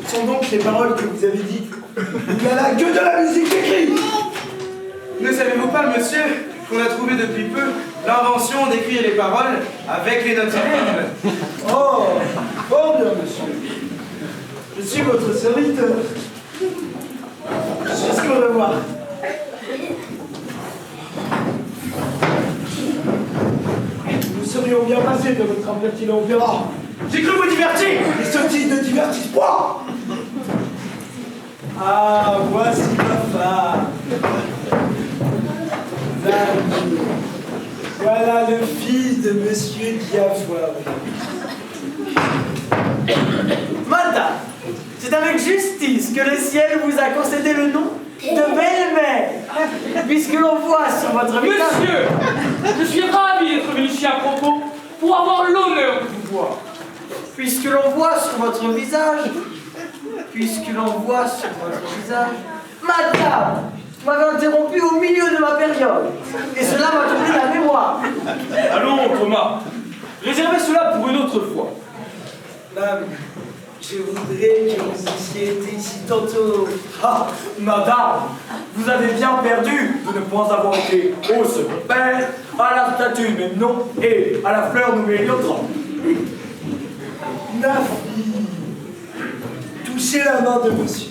Ce sont donc les paroles que vous avez dites. Il n'y a là que de la musique écrite. Ne savez-vous pas, monsieur, qu'on a trouvé depuis peu l'invention d'écrire les paroles avec les notes humaines? Oh, fort bien, monsieur. Je suis votre serviteur. Jusqu'au revoir. Nous serions bien passés de votre impertinent opéra. J'ai cru vous divertir. Les sottises ne divertissent pas. Ah, voici ma femme. Zali. Voilà le fils de monsieur Diafoiré. Madame, c'est avec justice que le ciel vous a concédé le nom de belle-mère, puisque l'on voit sur votre visage... Monsieur, je suis ravi d'être venu ici à propos pour avoir l'honneur de vous voir. Puisque l'on voit sur votre visage... Madame, vous m'avez interrompu au milieu de ma période, et cela m'a troublé la mémoire. Allons, Thomas, réservez cela pour une autre fois. Madame, je voudrais que vous eussiez été ici tantôt. Ah, madame, vous avez bien perdu de ne point avoir été au second père, à la statue même nom et à la fleur nommée Héliotrope. Ma fille, touchez la main de monsieur.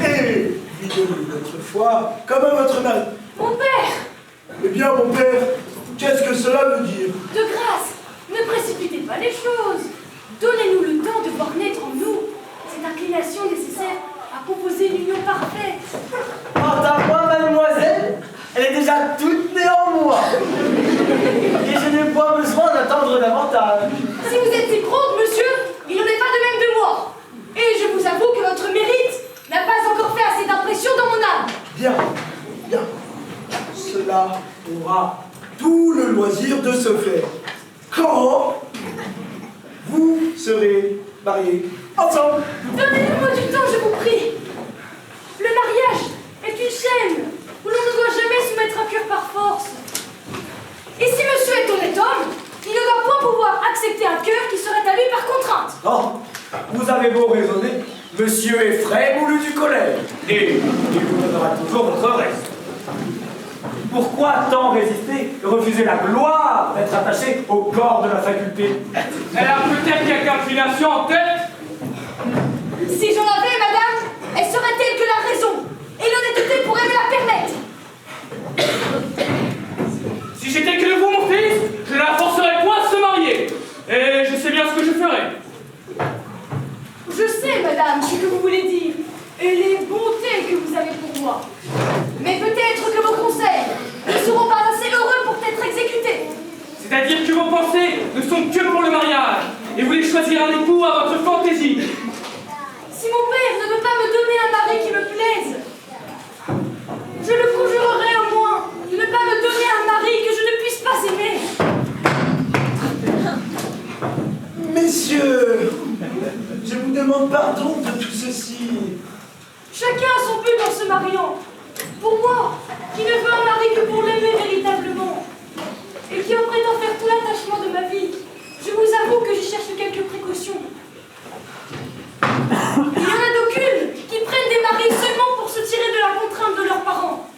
Et lui donnez votre foi comme à votre mari. Mon père, Eh bien, mon père, qu'est-ce que cela veut dire? de grâce, ne précipitez pas les choses. Donnez-nous le temps de voir naître en nous cette inclination nécessaire à composer une union parfaite. Quant à moi, mademoiselle, elle est déjà toute née en moi. Et je n'ai pas besoin d'attendre davantage. Si vous êtes si prompte, monsieur, il en est de se faire. Quand vous serez mariés ensemble. Donnez-moi du temps, je vous prie. Le mariage est une chaîne où l'on ne doit jamais se mettre à cœur par force. Et si monsieur est honnête homme, il ne doit point pouvoir accepter un cœur qui serait à lui par contrainte. Oh, vous avez beau raisonner, monsieur est frais moulu du collège, et il vous donnera toujours votre reste. Pourquoi tant résister et refuser la gloire d'être attaché au corps de la faculté? Elle a peut-être quelque inclination en tête. Si j'en avais, madame, elle serait telle que la raison et l'honnêteté pourraient me la permettre. Si j'étais que vous, mon fils, je ne la forcerais point à se marier. Et je sais bien ce que je ferais. Je sais, madame, ce que vous voulez dire et les bontés que vous avez pour moi. Mais peut-être que vos conseils ne seront pas assez heureux pour être exécutés. C'est-à-dire que vos pensées ne sont que pour le mariage, et vous voulez choisir un époux à votre fantaisie. Si mon père ne veut pas me donner un mari qui me plaise, je le conjurerai au moins de ne pas me donner un mari que je ne puisse pas aimer. Messieurs, je vous demande pardon de tout ceci. Chacun a son but en se mariant. Pour moi, qui ne veux un mari que pour l'aimer véritablement, et qui en prétend faire tout l'attachement de ma vie, je vous avoue que j'y cherche quelques précautions. Il y en a d'aucunes qui prennent des maris seulement pour se tirer de la contrainte de leurs parents.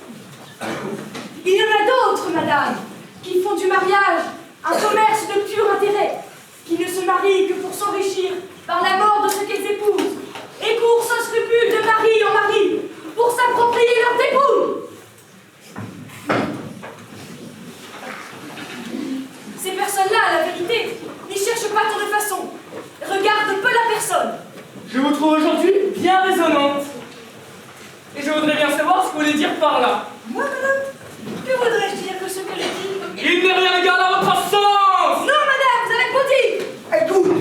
Il y en a d'autres, madame, qui font du mariage un commerce de pur intérêt, qui ne se marient que pour s'enrichir par la mort de ce qu'elles épousent, et courent sans scrupule de mari en mari pour s'approprier leur dépouille. Ces personnes-là, à la vérité, n'y cherchent pas tant de façon, regardent peu la personne. Je vous trouve aujourd'hui bien raisonnante. Et je voudrais bien savoir ce que vous voulez dire par là. Moi, madame, que voudrais-je dire que ce que je dis? Il n'est rien égal à votre sens. Non, madame, vous avez beau dire. Écoute,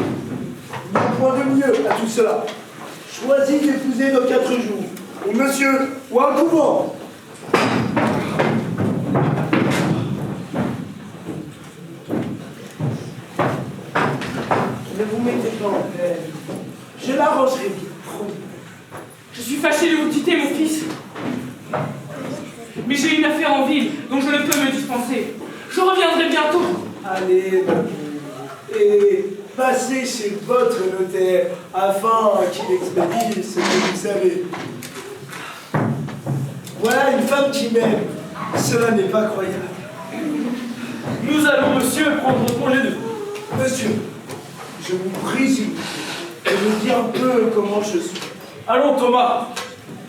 il y a point de mieux à tout cela. Choisis d'épouser dans 4 jours, ou monsieur, ou un couvent. Ne vous mettez pas en peine. Je l'arrangerai bien, promis. Je suis fâché de vous quitter, mon fils. Mais j'ai une affaire en ville dont je ne peux me dispenser. Je reviendrai bientôt. Allez, mon et passez chez votre notaire afin qu'il expédie ce que vous savez. Voilà une femme qui m'aime. Cela n'est pas croyable. Nous allons, monsieur, prendre congé de vous. Monsieur, je vous prie de me dire un peu comment je suis. Allons, Thomas,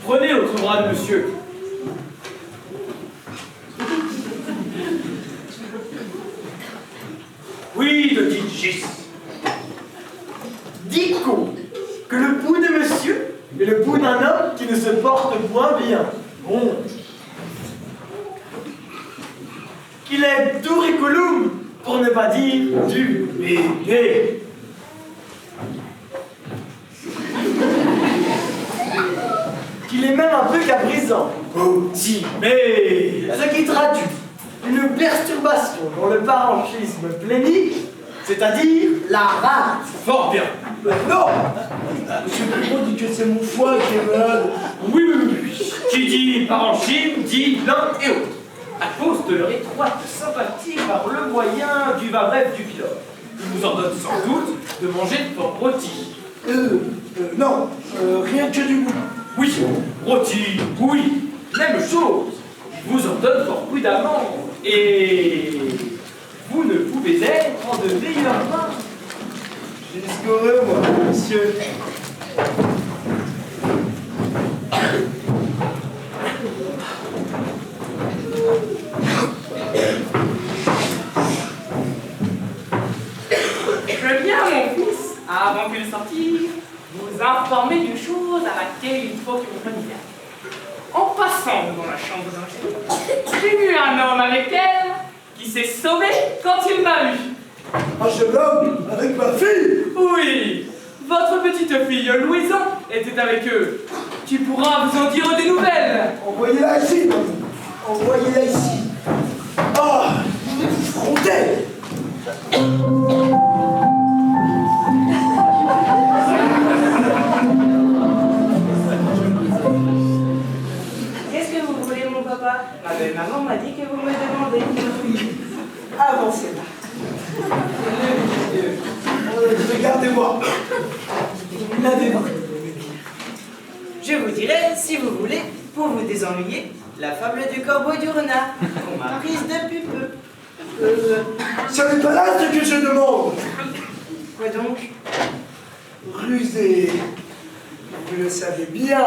prenez l'autre bras de monsieur. Oui, le dit Gis. Dites-qu'on que le bout de monsieur est le bout d'un homme qui ne se porte point bien. Bon. Qu'il est duriculum, pour ne pas dire du bébé. Qu'il est même un peu cabrisant. Si, mais ce qui traduit une perturbation dans le paranchisme plénique, c'est-à-dire la rate. Fort bien. Non! Monsieur Pérou dit que c'est mon foie qui est malade. Oui, oui, oui, oui. Qui dit parenchyme dit l'un et autre. À cause de leur étroite sympathie par le moyen du va-bref du pilote. Il vous ordonne sans doute de manger de porc rôti. Non, rien que du goût. Oui, rôti, oui, même chose. Il vous ordonne fort prudemment. Et vous ne pouvez être en de meilleures mains. J'ai scoré, moi, monsieur. Je viens, mon fils, avant que de sortir, vous informer d'une chose à laquelle il faut que vous preniez garde. En passant devant la chambre d'Angélique, j'ai vu un homme avec elle qui s'est sauvé quand il m'a vu. Un jeune homme avec ma fille. Oui, votre petite fille Louison était avec eux. Tu pourras vous en dire des nouvelles. Envoyez-la ici, maman. Envoyez-la ici. Ah, vous frontez. Qu'est-ce que vous voulez, mon papa? Ma belle-maman m'a dit que vous me demandez. Avancez là. Regardez-moi. L'avez-vous? Je vous dirai, si vous voulez, pour vous désennuyer, la fable du corbeau et du renard, qu'on m'a prise depuis peu. Ce n'est pas là ce que je demande. Quoi donc? Rusé. Vous le savez bien.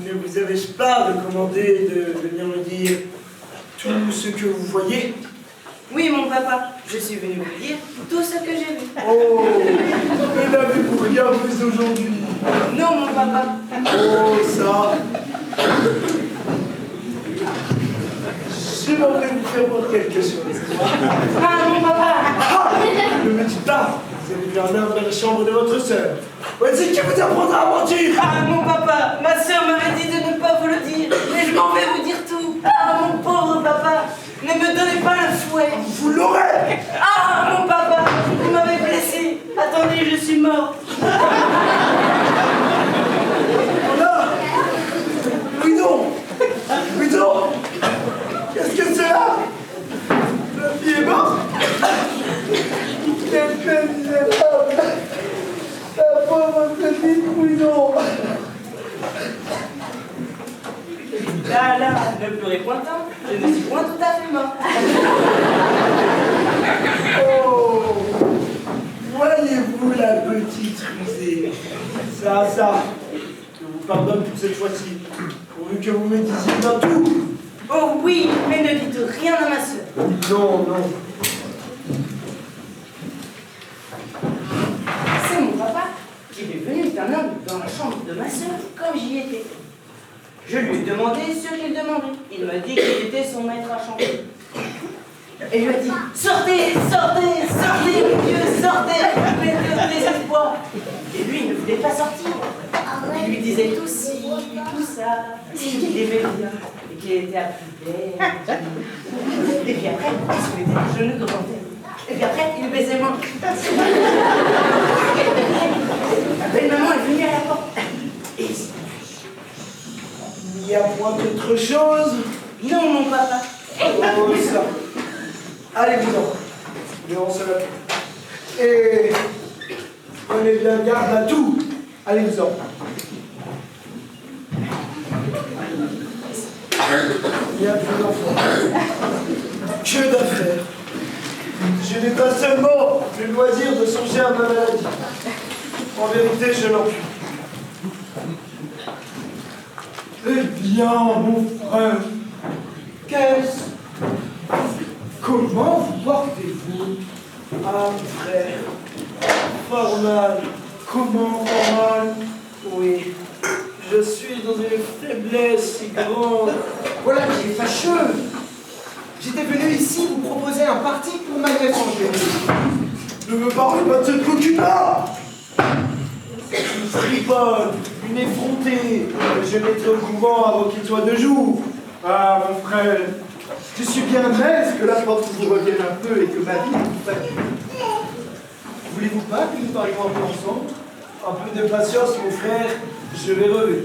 Ne vous avais-je pas recommandé de venir me dire tout ce que vous voyez? Oui, mon papa, je suis venu vous dire tout ce que j'ai vu. Oh, mais n'avez-vous rien vu aujourd'hui? Non, mon papa. Oh, ça. Je m'en vais vous faire voir quelque chose. Ah, mon papa. Ah, ne me dites pas, vous avez vu un homme dans la chambre de votre sœur. Voici qui vous apprendra à mentir. Ah, mon papa, ma sœur m'avait dit de ne pas vous le dire, mais je m'en vais vous dire tout. Ah, mon pauvre papa, ne me donnez pas le fouet. Vous l'aurez. Ah, mon papa, vous m'avez blessé. Attendez, je suis morte. Voilà. Oui non. Oui non. Qu'est-ce que c'est là? La fille est morte. Quel misérable. La pauvre petite Couillon. Là, ne pleurez point tant, je ne suis point tout à fait mort. Oh. Voyez-vous la petite rusée? Ça. Je vous pardonne pour cette fois-ci. Pourvu que vous me disiez bien tout. Oh oui, mais ne dites rien à ma sœur. Non. C'est mon papa qui est venu d'un homme dans la chambre de ma sœur quand j'y étais. Je lui ai demandé ce qu'il demandait. Il m'a dit qu'il était son maître à chanter. Et je lui ai dit, sortez, mon Dieu, sortez, mettez au désespoir. Et lui, il ne voulait pas sortir. Il lui disait tout ci, tout ça, qu'il aimait bien, et qu'il était à plus belle. Et puis après, il se mettait à genoux devant elle. Et puis après, il baisait moi. Ma belle-maman est venue à la porte. Et Il n'y a point d'autre chose? non, mon papa. Oh, ça. Allez-vous-en. Mais on se la... Et prenez bien garde à tout. Allez-vous-en. Il y a plus d'enfants. Que d'affaires. Je n'ai pas seulement le loisir de songer à ma maladie. En vérité, je n'en puis. Eh bien, mon frère, qu'est-ce? Comment vous portez-vous? Ah, mon frère, fort mal. Comment fort mal? Oui, je suis dans une faiblesse si grande. Voilà qui est fâcheux. J'étais venu ici vous proposer un parti pour ma étranger. Ne me parlez pas de cette coquine-là! C'est une friponne, une effrontée. Je mettrai au couvent avant qu'il soit de jour. Ah, mon frère, je suis bien aise que la porte vous revienne un peu et que ma vie vous fatigue. Voulez-vous pas que nous parlions un peu ensemble? Un peu de patience, mon frère, je vais revenir.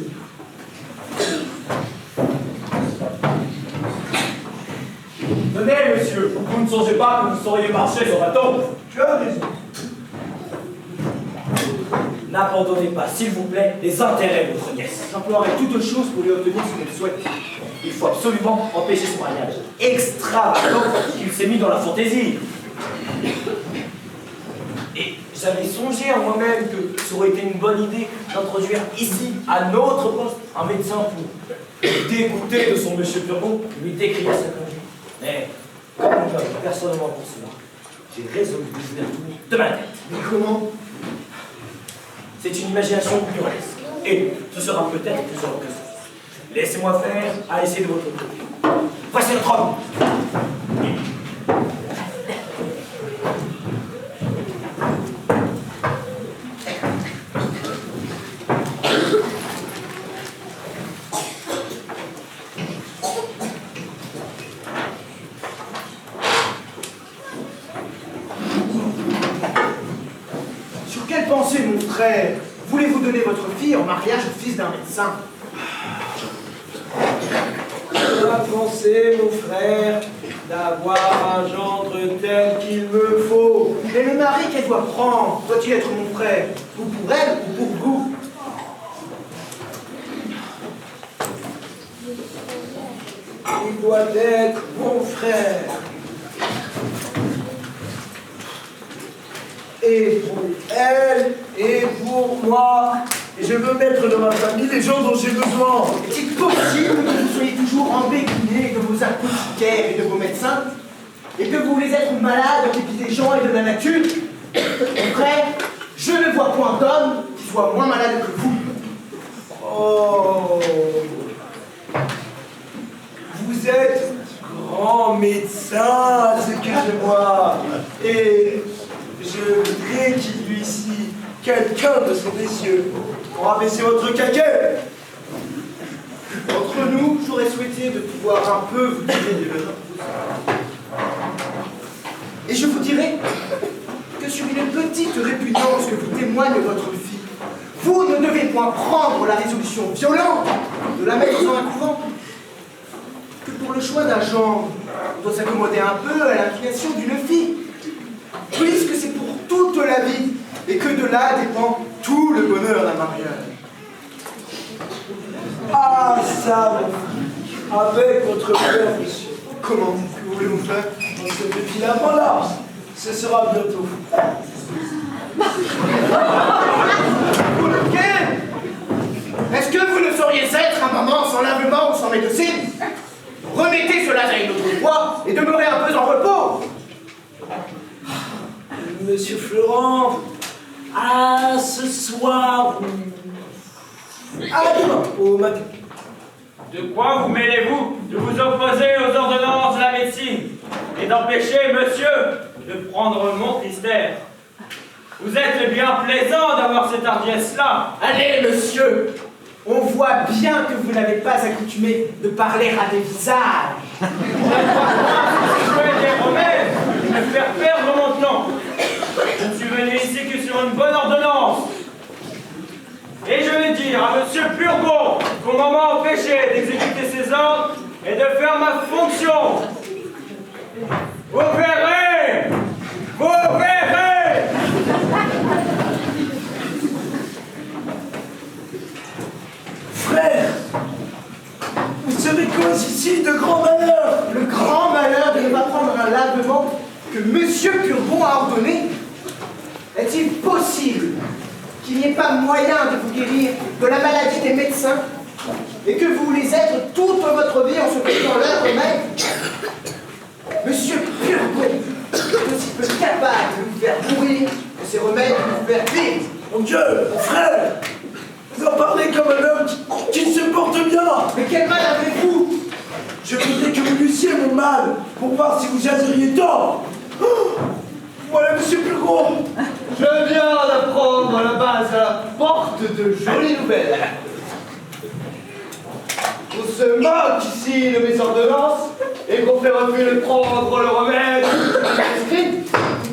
Venez, monsieur, vous ne songez pas que vous sauriez marcher sur ma tombe. Tu as raison. N'abandonnez pas, s'il vous plaît, les intérêts de votre nièce. J'emploierai toutes choses pour lui obtenir ce qu'elle souhaite. Il faut absolument empêcher ce mariage extravagant qu'il s'est mis dans la fantaisie. Et j'avais songé à moi-même que ça aurait été une bonne idée d'introduire ici, à notre poste, un médecin pour dégoûter de son monsieur Purgon, lui décrire sa conduite. Mais, comme on n'a personnellement pour cela, j'ai résolu de vous dire tout de ma tête. Mais comment? C'est une imagination burlesque. Et ce sera peut-être plus heureux que ça. Laissez-moi faire à essayer de votre côté. Voici notre homme. quelle pensée, mon frère? Voulez-vous donner votre fille en mariage au fils d'un médecin? La pensée, mon frère, d'avoir un gendre tel qu'il me faut. Et le mari qu'elle doit prendre doit-il être mon frère? Ou pour elle ou pour vous? Il doit être mon frère. Et pour elle, et pour moi. Et je veux mettre dans ma famille les gens dont j'ai besoin. Est-il possible que vous soyez toujours embéguinés de vos apothicaires et de vos médecins, et que vous voulez être malades en dépit des gens et de la nature? Mon frère, je ne vois point d'homme qui soit moins malade que vous. Oh, vous êtes grand médecin, ce que je vois. Et je voudrais qu'il y ait ici quelqu'un de ces messieurs pour abaisser votre caquet. Entre nous, j'aurais souhaité de pouvoir un peu vous tirer de l'heure. Et je vous dirai que sur une petite répugnance que vous témoigne votre fille, vous ne devez point prendre la résolution violente de la mettre dans un couvent. Que pour le choix d'un genre, on doit s'accommoder un peu à l'inclination d'une fille, puisque c'est pour toute la vie, et que de là dépend tout le bonheur d'un mariage. Ah, ça, avec votre père, monsieur. Comment? Que voulez-vous faire? Dans ce petit lapin-là, ce sera bientôt. Vous le quai? Est-ce que vous ne sauriez être un moment sans lavement ou sans médecine? Remettez cela à une autre fois et demeurez un peu en repos. Monsieur Florent, à ce soir, à demain, au matin. De quoi vous mêlez-vous de vous opposer aux ordonnances de la médecine et d'empêcher monsieur de prendre mon Christère? Vous êtes bien plaisant d'avoir cette hardiesse-là. Allez, monsieur, on voit bien que vous n'avez pas accoutumé de parler à des visages. Jouer des remèdes et me faire perdre mon temps. Je ne suis venu ici que sur une bonne ordonnance. Et je vais dire à monsieur Purgon qu'on m'a empêché d'exécuter ses ordres et de faire ma fonction. Vous verrez! Vous verrez! Frère, vous savez cause ici de grand malheur. Le grand malheur de ne pas prendre un lavement que monsieur Purgon a ordonné. Est-il possible qu'il n'y ait pas moyen de vous guérir de la maladie des médecins et que vous voulez être toute votre vie en se faisant leur remède? Monsieur Purgon est aussi peu capable de vous faire mourir que ces remèdes de vous faire vivre. Mon Dieu, mon frère, vous en parlez comme un homme qui se porte bien. Mais quel mal avez-vous? Je voudrais que vous lussiez mon mal pour voir si vous jaseriez tant. Oh, voilà, monsieur Purgon. Je viens d'apprendre à la base à la porte de jolies nouvelles. On se moque ici de mes ordonnances et qu'on fait refus de prendre le remède prescrit.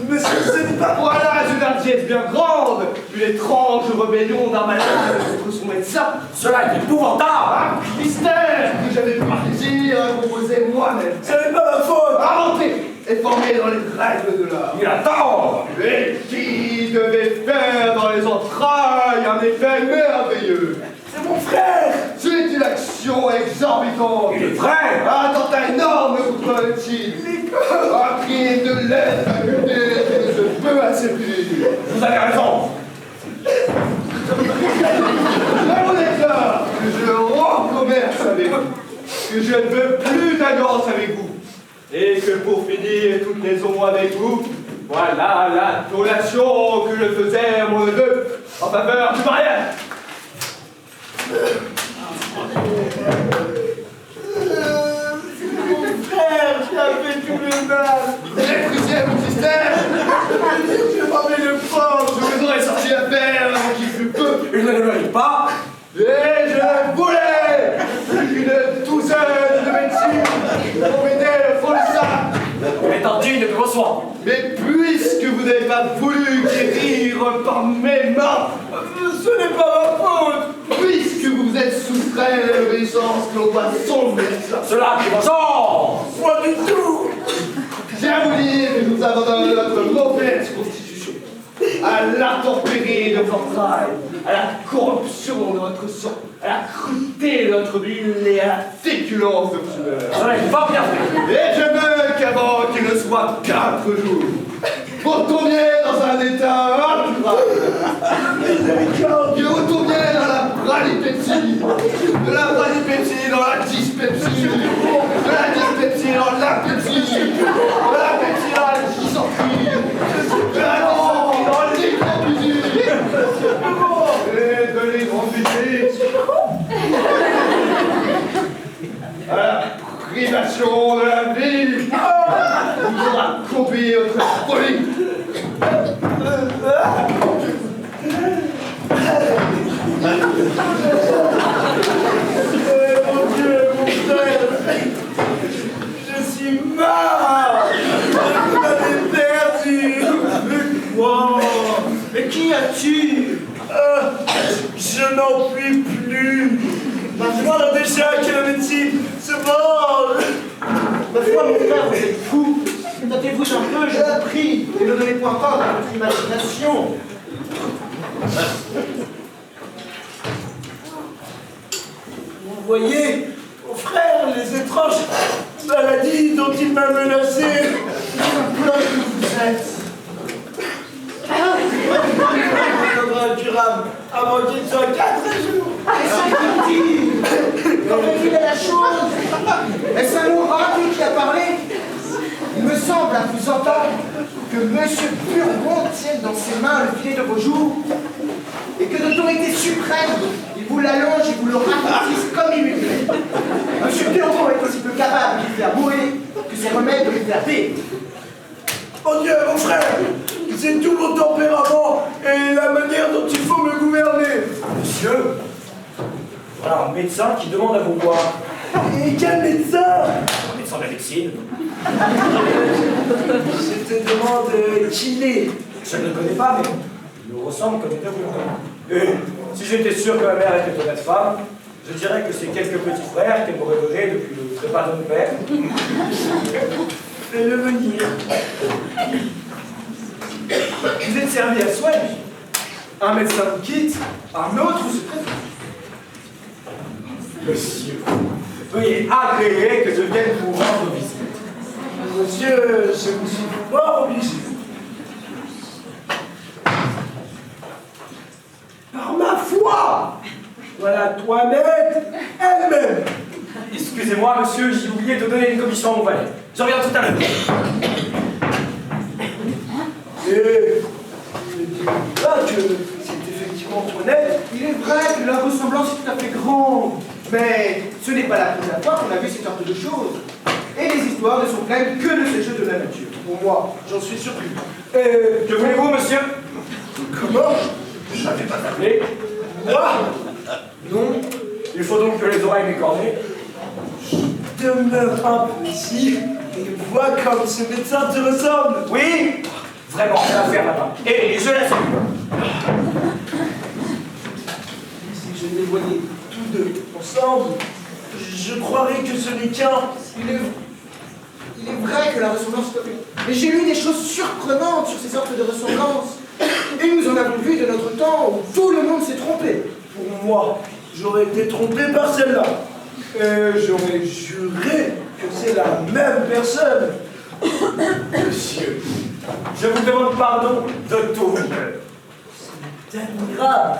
Monsieur, ce n'est pas... Voilà une hardiesse bien grande, une étrange rébellion d'un malade contre son médecin. Cela est épouvantable! Un mystère que j'avais plaisir à proposer moi-même. Ce n'est pas ma faute. Inventé et formé dans les règles de l'art. Il attend! Et qui devait faire dans les entrailles un effet merveilleux. C'est mon frère. C'est une action exorbitante. Il est vrai! Un attentat énorme contre la médecine. Un cri de l'aide faculté qui ne se peut assouvir. Vous avez raison! Je vous déclare que je recommerce avec vous, que je ne veux plus d'alliance avec vous, et que pour finir toute liaison avec vous, voilà la donation que je faisais à mon neveu en faveur du mariage. Mon frère, j'ai fait tout le mal. Vous avez brisé mon système. Je m'avais le pauvre. Je vous aurais sorti la paire avant qu'il fût peu. Il ne le mérite pas! Et je voulais une douzaine de médecines pour m'aider le fond de ça. Il est indigne de vos soins! Mais puisque vous n'avez pas voulu guérir mourir par mes mains. Ce n'est pas ma faute. Puisque vous êtes soustrait à l'obéissance que l'on doit son médecin. Cela qui ressemble. Pas du tout. J'ai à vous dire que nous abandonnons notre mauvaise constitution à l'intempérie de votre entrailles, à la corruption de votre sang, à la crudité de notre bile et à la féculence de votre sueur. Ça n'est pas bien fait. Et je veux qu'avant qu'il ne soit 4 jours, vous retourniez dans un état impurable, que vous retourniez dans la bralipépsie, de la bralipépsie dans la dyspepsie, de la dyspepsie dans l'appépsie, de l'appépsie dans la dysenterie, de la dysenterie dans l'hypopisie, et de l'hydropisie, à la privation de la vie, nous aura conduit votre folie. Mon Dieu, mon frère, je suis mort. Vous m'avez perdu. Wow. Mais qui as-tu? Je n'en puis plus. Ma foi déjà que la médecine se vole. Ma foi, mon frère, vous êtes fou. Tâtez-vous un peu, je vous prie, et ne donnez point tort à votre imagination. Vous voyez, mon frère, les étranges maladies dont il m'a menacé. Plein que vous êtes. Il faudra incurable avant qu'il soit 4 jours. Est-ce qu'il dit? Comment il est la chose? Est-ce un oracle qui a parlé? Il me semble à vous entendre que M. Burgon tienne dans ses mains le filet de vos jours et que d'autorité suprême, il vous l'allonge et vous le raccourcisse comme il lui plaît. M. Burgon est aussi peu capable de lui faire mourir que ses remèdes de lui faire vivre. Mon Dieu, mon frère, c'est tout mon tempérament et la manière dont il faut me gouverner. Monsieur, voilà un médecin qui demande à vous voir. Et quel médecin? Un médecin de la médecine. Je te demande qui il est. Je ne le connais pas, mais il me ressemble comme étant vous. Et si j'étais sûr que ma mère était honnête femme, je dirais que c'est quelques petits frères qu'elle m'aurait donnés depuis le trépas de mon père. Fais-le venir. Vous êtes servi à souhait. Un médecin vous quitte, un autre vous se présente. Monsieur, veuillez agréer que je vienne vous rendre visite. Monsieur, je vous suis pas obligé. Par ma foi, voilà toi-même, elle-même. Excusez-moi, monsieur, j'ai oublié de donner une commission à mon valet. Je reviens tout à l'heure. Et ne dis pas que c'est effectivement honnête. Il est vrai que la ressemblance est tout à fait grande, mais ce n'est pas la première fois qu'on a vu cette sorte de choses. Et les histoires ne sont pleines que de ces jeux de la nature. Pour moi, j'en suis surpris. Que voulez-vous, monsieur? Comment? Je n'avais pas appelé. Moi? Non. Il faut donc que les oreilles m'écornées. Demeure un peu ici et vois comme ce médecin te ressemble. Oui, vraiment, c'est l'affaire là-bas. Et je la salue. Si je les voyais tous deux ensemble, je croirais que ce n'est qu'un. Il est vrai que la ressemblance est opérée. Mais j'ai lu des choses surprenantes sur ces sortes de ressemblances. Et nous en avons vu de notre temps où tout le monde s'est trompé. Pour moi, j'aurais été trompé par celle-là. Et j'aurais juré que c'est la même personne. Monsieur, je vous demande pardon de tout mon cœur. C'est admirable.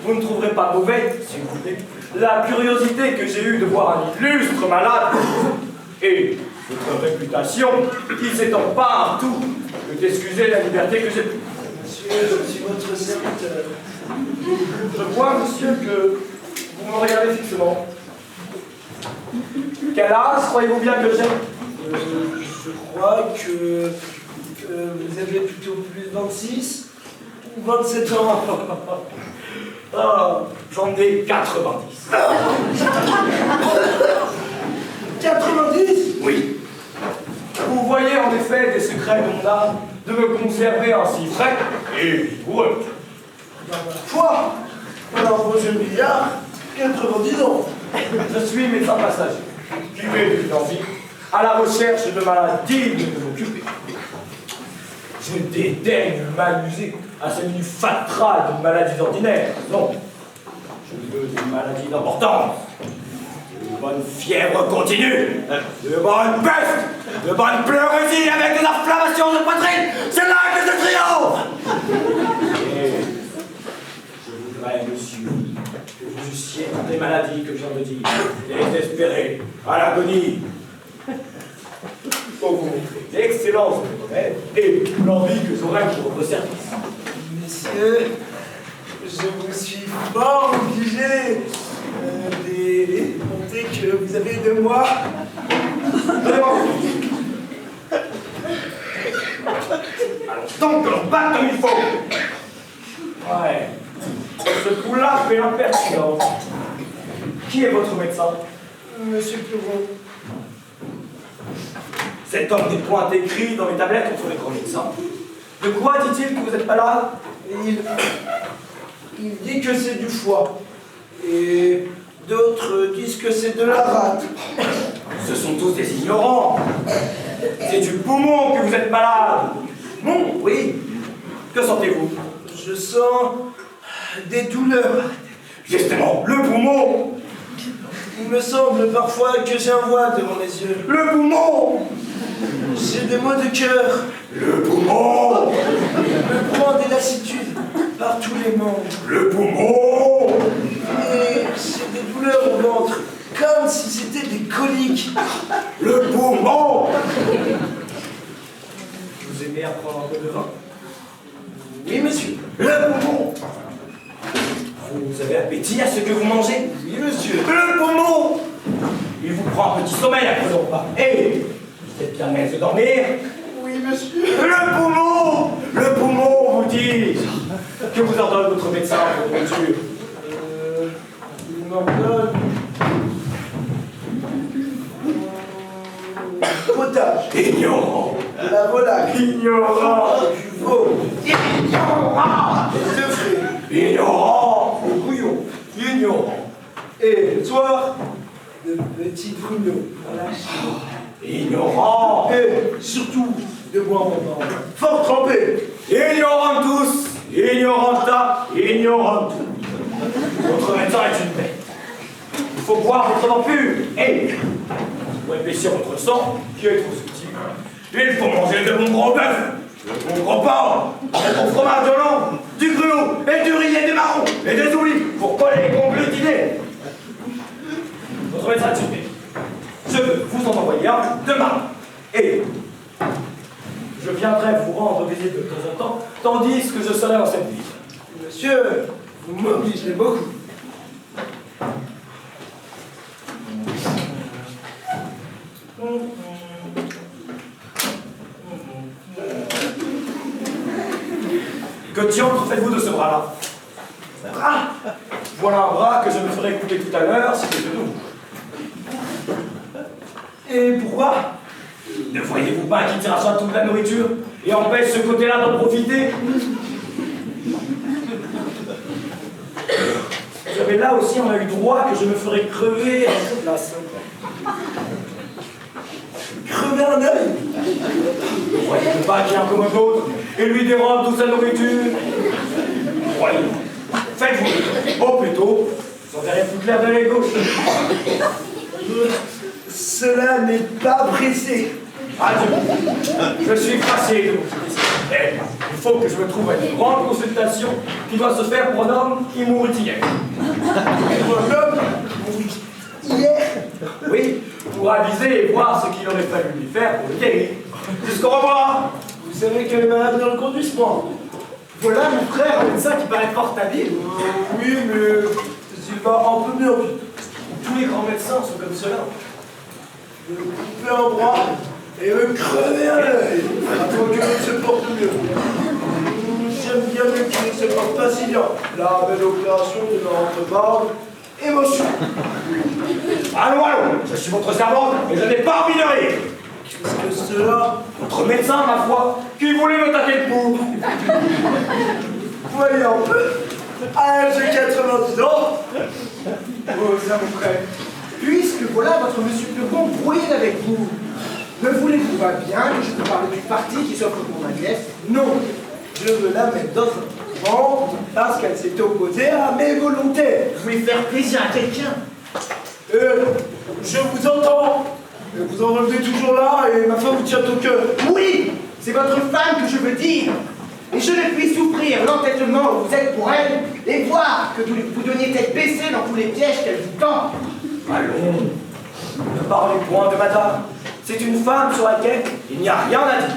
Vous ne trouverez pas mauvais, si vous voulez, la curiosité que j'ai eue de voir un illustre malade et votre réputation qui s'étend partout que d'excuser la liberté que j'ai prise. Monsieur, je suis votre serviteur. Je vois, monsieur, que vous me regardez fixement. Quel âge croyez-vous bien que j'ai? Je crois que vous avez plutôt plus de 26 ou 27 ans. Ah, j'en ai 90. 90? Oui. Vous voyez en effet des secrets de mon âme de me conserver ainsi frais et vigoureux. Foi, alors vos jeunes vieillards, 90 ans. Je suis médecin passager, qui vais depuis l'envie, à la recherche de maladies de m'occuper. Je dédaigne m'amuser à ce menu fatras de maladies ordinaires. Non, je veux des maladies d'importance. De bonnes fièvres continues, de bonnes pestes, de bonnes pleurésies avec des inflammations de poitrine. C'est là que je triomphe. Et je voudrais, monsieur, que vous eussiez des maladies que je viens de dire, désespérées, à l'agonie. Pour vous montrer l'excellence de vos remèdes et l'envie que j'aurai pour votre service. Messieurs, je vous suis fort obligé des bontés que vous avez de moi. Allons donc que l'on batte comme il faut. Ouais. Ce coup-là fait l'impertinence. Qui est votre médecin? Monsieur Pleuron. Cet homme n'est point écrit dans les tablettes entre les grands médecins. De quoi dit-il que vous êtes malade? Il dit que c'est du foie. Et d'autres disent que c'est de la rate. Ce sont tous des ignorants. C'est du poumon que vous êtes malade. Bon, oui. Que sentez-vous? Je sens des douleurs. Justement, le poumon. Il me semble parfois que j'ai un voile devant les yeux. Le poumon. J'ai des maux de cœur. Le poumon. Je prends des lassitudes par tous les membres. Le poumon. Et j'ai des douleurs au ventre, comme si c'était des coliques. Le poumon. Vous aimez à prendre un peu de vin? Oui, monsieur. Le poumon. Vous avez appétit à ce que vous mangez? Oui, monsieur. Le poumon. Il vous prend un petit sommeil après le repas. Et vous êtes bien aise de dormir? Oui, monsieur. Le poumon. Le poumon, vous dit. Que vous ordonne votre médecin pour votre mesure? Il m'ordonne potage, Ignorant. de la volaille, Ignorant. du veau, Ignorant. des œufs frais, Ignorant. du bouillon, Ignorant. et le soir, de petits grumeaux à la chine. Ignorant. Et surtout, de boire mon vin, fort trempé. Ignorant tous. Ignoranta. Ignorant. Votre médecin est une bête. Il faut boire votre vin pur. Et pour épaissir votre sang, qui est trop subtil, il faut manger de bon gros bœuf, de bon gros porc, du bon fromage de lampe, du gruau, et du riz et des marrons, et des olives, pour coller et complétiner. Votre médecin est une bête. Je veux vous en envoyer un demain. Et je viendrai vous rendre visite de temps en temps, tandis que je serai dans cette ville. Monsieur, vous m'obligez beaucoup. Que diantre faites-vous de ce bras-là? Bras? Voilà un bras que je me ferai couper tout à l'heure si c'est de nous. Et pourquoi? Ne voyez-vous pas qu'il tire à soi toute la nourriture et empêche ce côté-là d'en profiter? Vous avez là aussi on a eu droit que je me ferai crever à cette place. Crever un œil? Ne voyez-vous pas qu'il y a un comme un autre et lui dérobe toute sa nourriture? Voyez, faites-vous, au plus tôt, vous en verrez plus clair de l'œil gauche. Cela n'est pas pressé. Adieu. Je suis fatigué de vous quitter. Il faut que je me trouve à une grande consultation qui doit se faire pour un homme qui mourut hier. Pour un homme, hier, Oui, pour aviser et voir ce qu'il aurait fallu lui faire pour le guérir. Jusqu'au revoir. vous savez que les malades ne le conduisent pas. Voilà mon frère, un médecin qui paraît fort habile. Oui, mais il va un peu mieux. Tous les grands médecins sont comme cela. Me couper un bras et me crever un œil afin que l'autre se porte mieux. J'aime bien mieux qu'il ne se porte pas si bien. La belle opération de notre barbe, émotion. Allons, allons, je suis votre servante et je n'ai pas envie de rire. Puisque cela... Votre médecin, ma foi, qui voulait me taper le pouls. Voyez un peu, à l'âge de 90 ans, Oh, ça mon frère. Puisque voilà votre monsieur Purgon brouillé avec vous, ne voulez-vous pas bien que je vous parle du parti qui s'offre pour ma nièce? non, je veux la mettre dans un couvent parce qu'elle s'est opposée à mes volontés. Vous voulez faire plaisir à quelqu'un? Je vous entends. Vous en revenez toujours là et ma femme vous tient au cœur. Oui, c'est votre femme que je veux dire. Et je ne puis souffrir l'entêtement où vous êtes pour elle et voir que vous donniez tête baissée dans tous les pièges qu'elle vous tend. Allons, ne parlez point de madame. C'est une femme sur laquelle il n'y a rien à dire.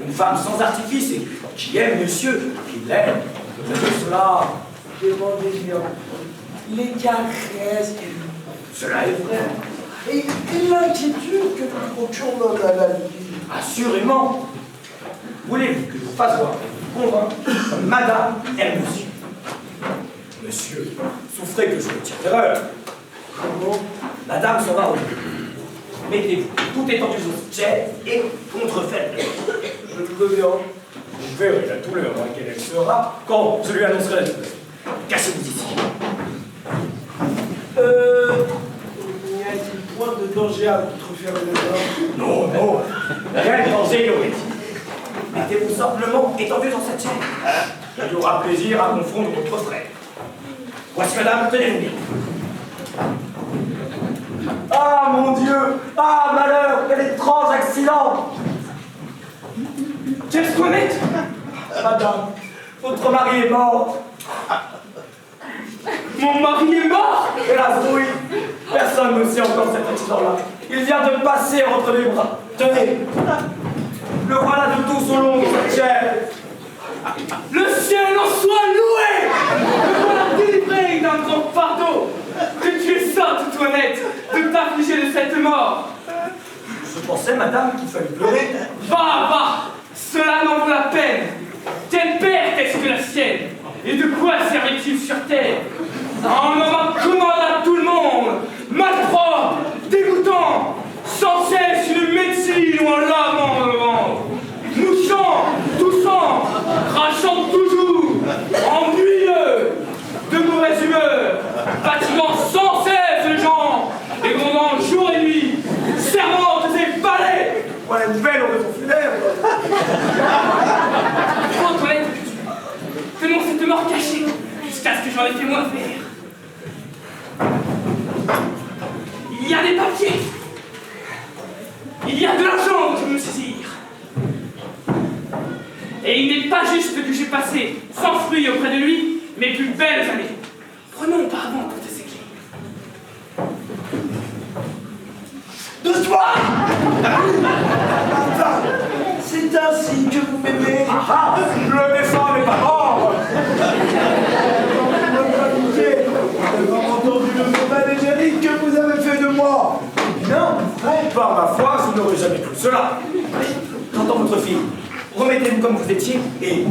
Une femme sans artifice et qui aime monsieur, qui l'aime. C'est cela. Demandez bien. Les caresses. Cela est vrai. Et l'inquiétude que nous procurons dans la maladie. Assurément. Voulez-vous que je vous fasse voir, convaincre que madame aime monsieur? Monsieur, souffrez que je me tire d'erreur. Comment? Madame s'en va au lit. Mettez-vous tout étendu sur cette chaise et contrefaites. Je le veux bien. Vous verrez la douleur dans laquelle elle sera quand je lui annoncerai la nouvelle. Cachez-vous ici. N'y a-t-il point de danger à contrefaire le matin? Non, non, rien de danger, aurait-il. Mettez-vous simplement étendu dans cette chaise. Il y aura plaisir à confondre votre frère. Voici madame, tenez-vous bien. Ah mon Dieu! Ah malheur! Quel étrange accident! Qu'est-ce qu'on est? Madame, votre mari est mort. Mon mari est mort? Hélas, oui. Personne ne sait encore cet accident-là. Il vient de passer entre mes bras. Tenez. Le voilà de tout son long dans cette chaise. Le ciel en soit loué! Me voilà délivré d'un grand fardeau! Que tu es sotte, Toinette, de t'affliger de cette mort! Je pensais, madame, qu'il fallait pleurer. Va, va! Cela n'en vaut la peine! Quelle perte est-ce que la sienne? Et de quoi servait-il sur terre? Un homme commande à tout le monde! Malpropre! Dégoûtant! Sans cesse une médecine ou un lavement dans le ventre! Mouchant! Toussant! Crachant toujours! Ennuyeux! De mauvaise humeur! Fatiguant sans cesse les gens! Et grondant jour et nuit! Servantes et valets! Voilà une belle oraison funèbre. Trop toilette que tu es. Tenons cette mort cachée jusqu'à ce que j'en ai fait moins faire. Il y a des papiers. Il y a de l'argent dont je veux me saisir. Et il n'est pas juste que j'ai passé sans fruit auprès de lui mes plus belles années. Prenons auparavant toutes ces clés. De toi! C'est ainsi que vous m'aimez. Ah, je défends mes parents. Vous avez entendu le mauvais égérie que vous avez fait de moi. Non, par ma foi, je n'aurais jamais cru cela. J'entends votre fille. Remettez-vous comme vous étiez et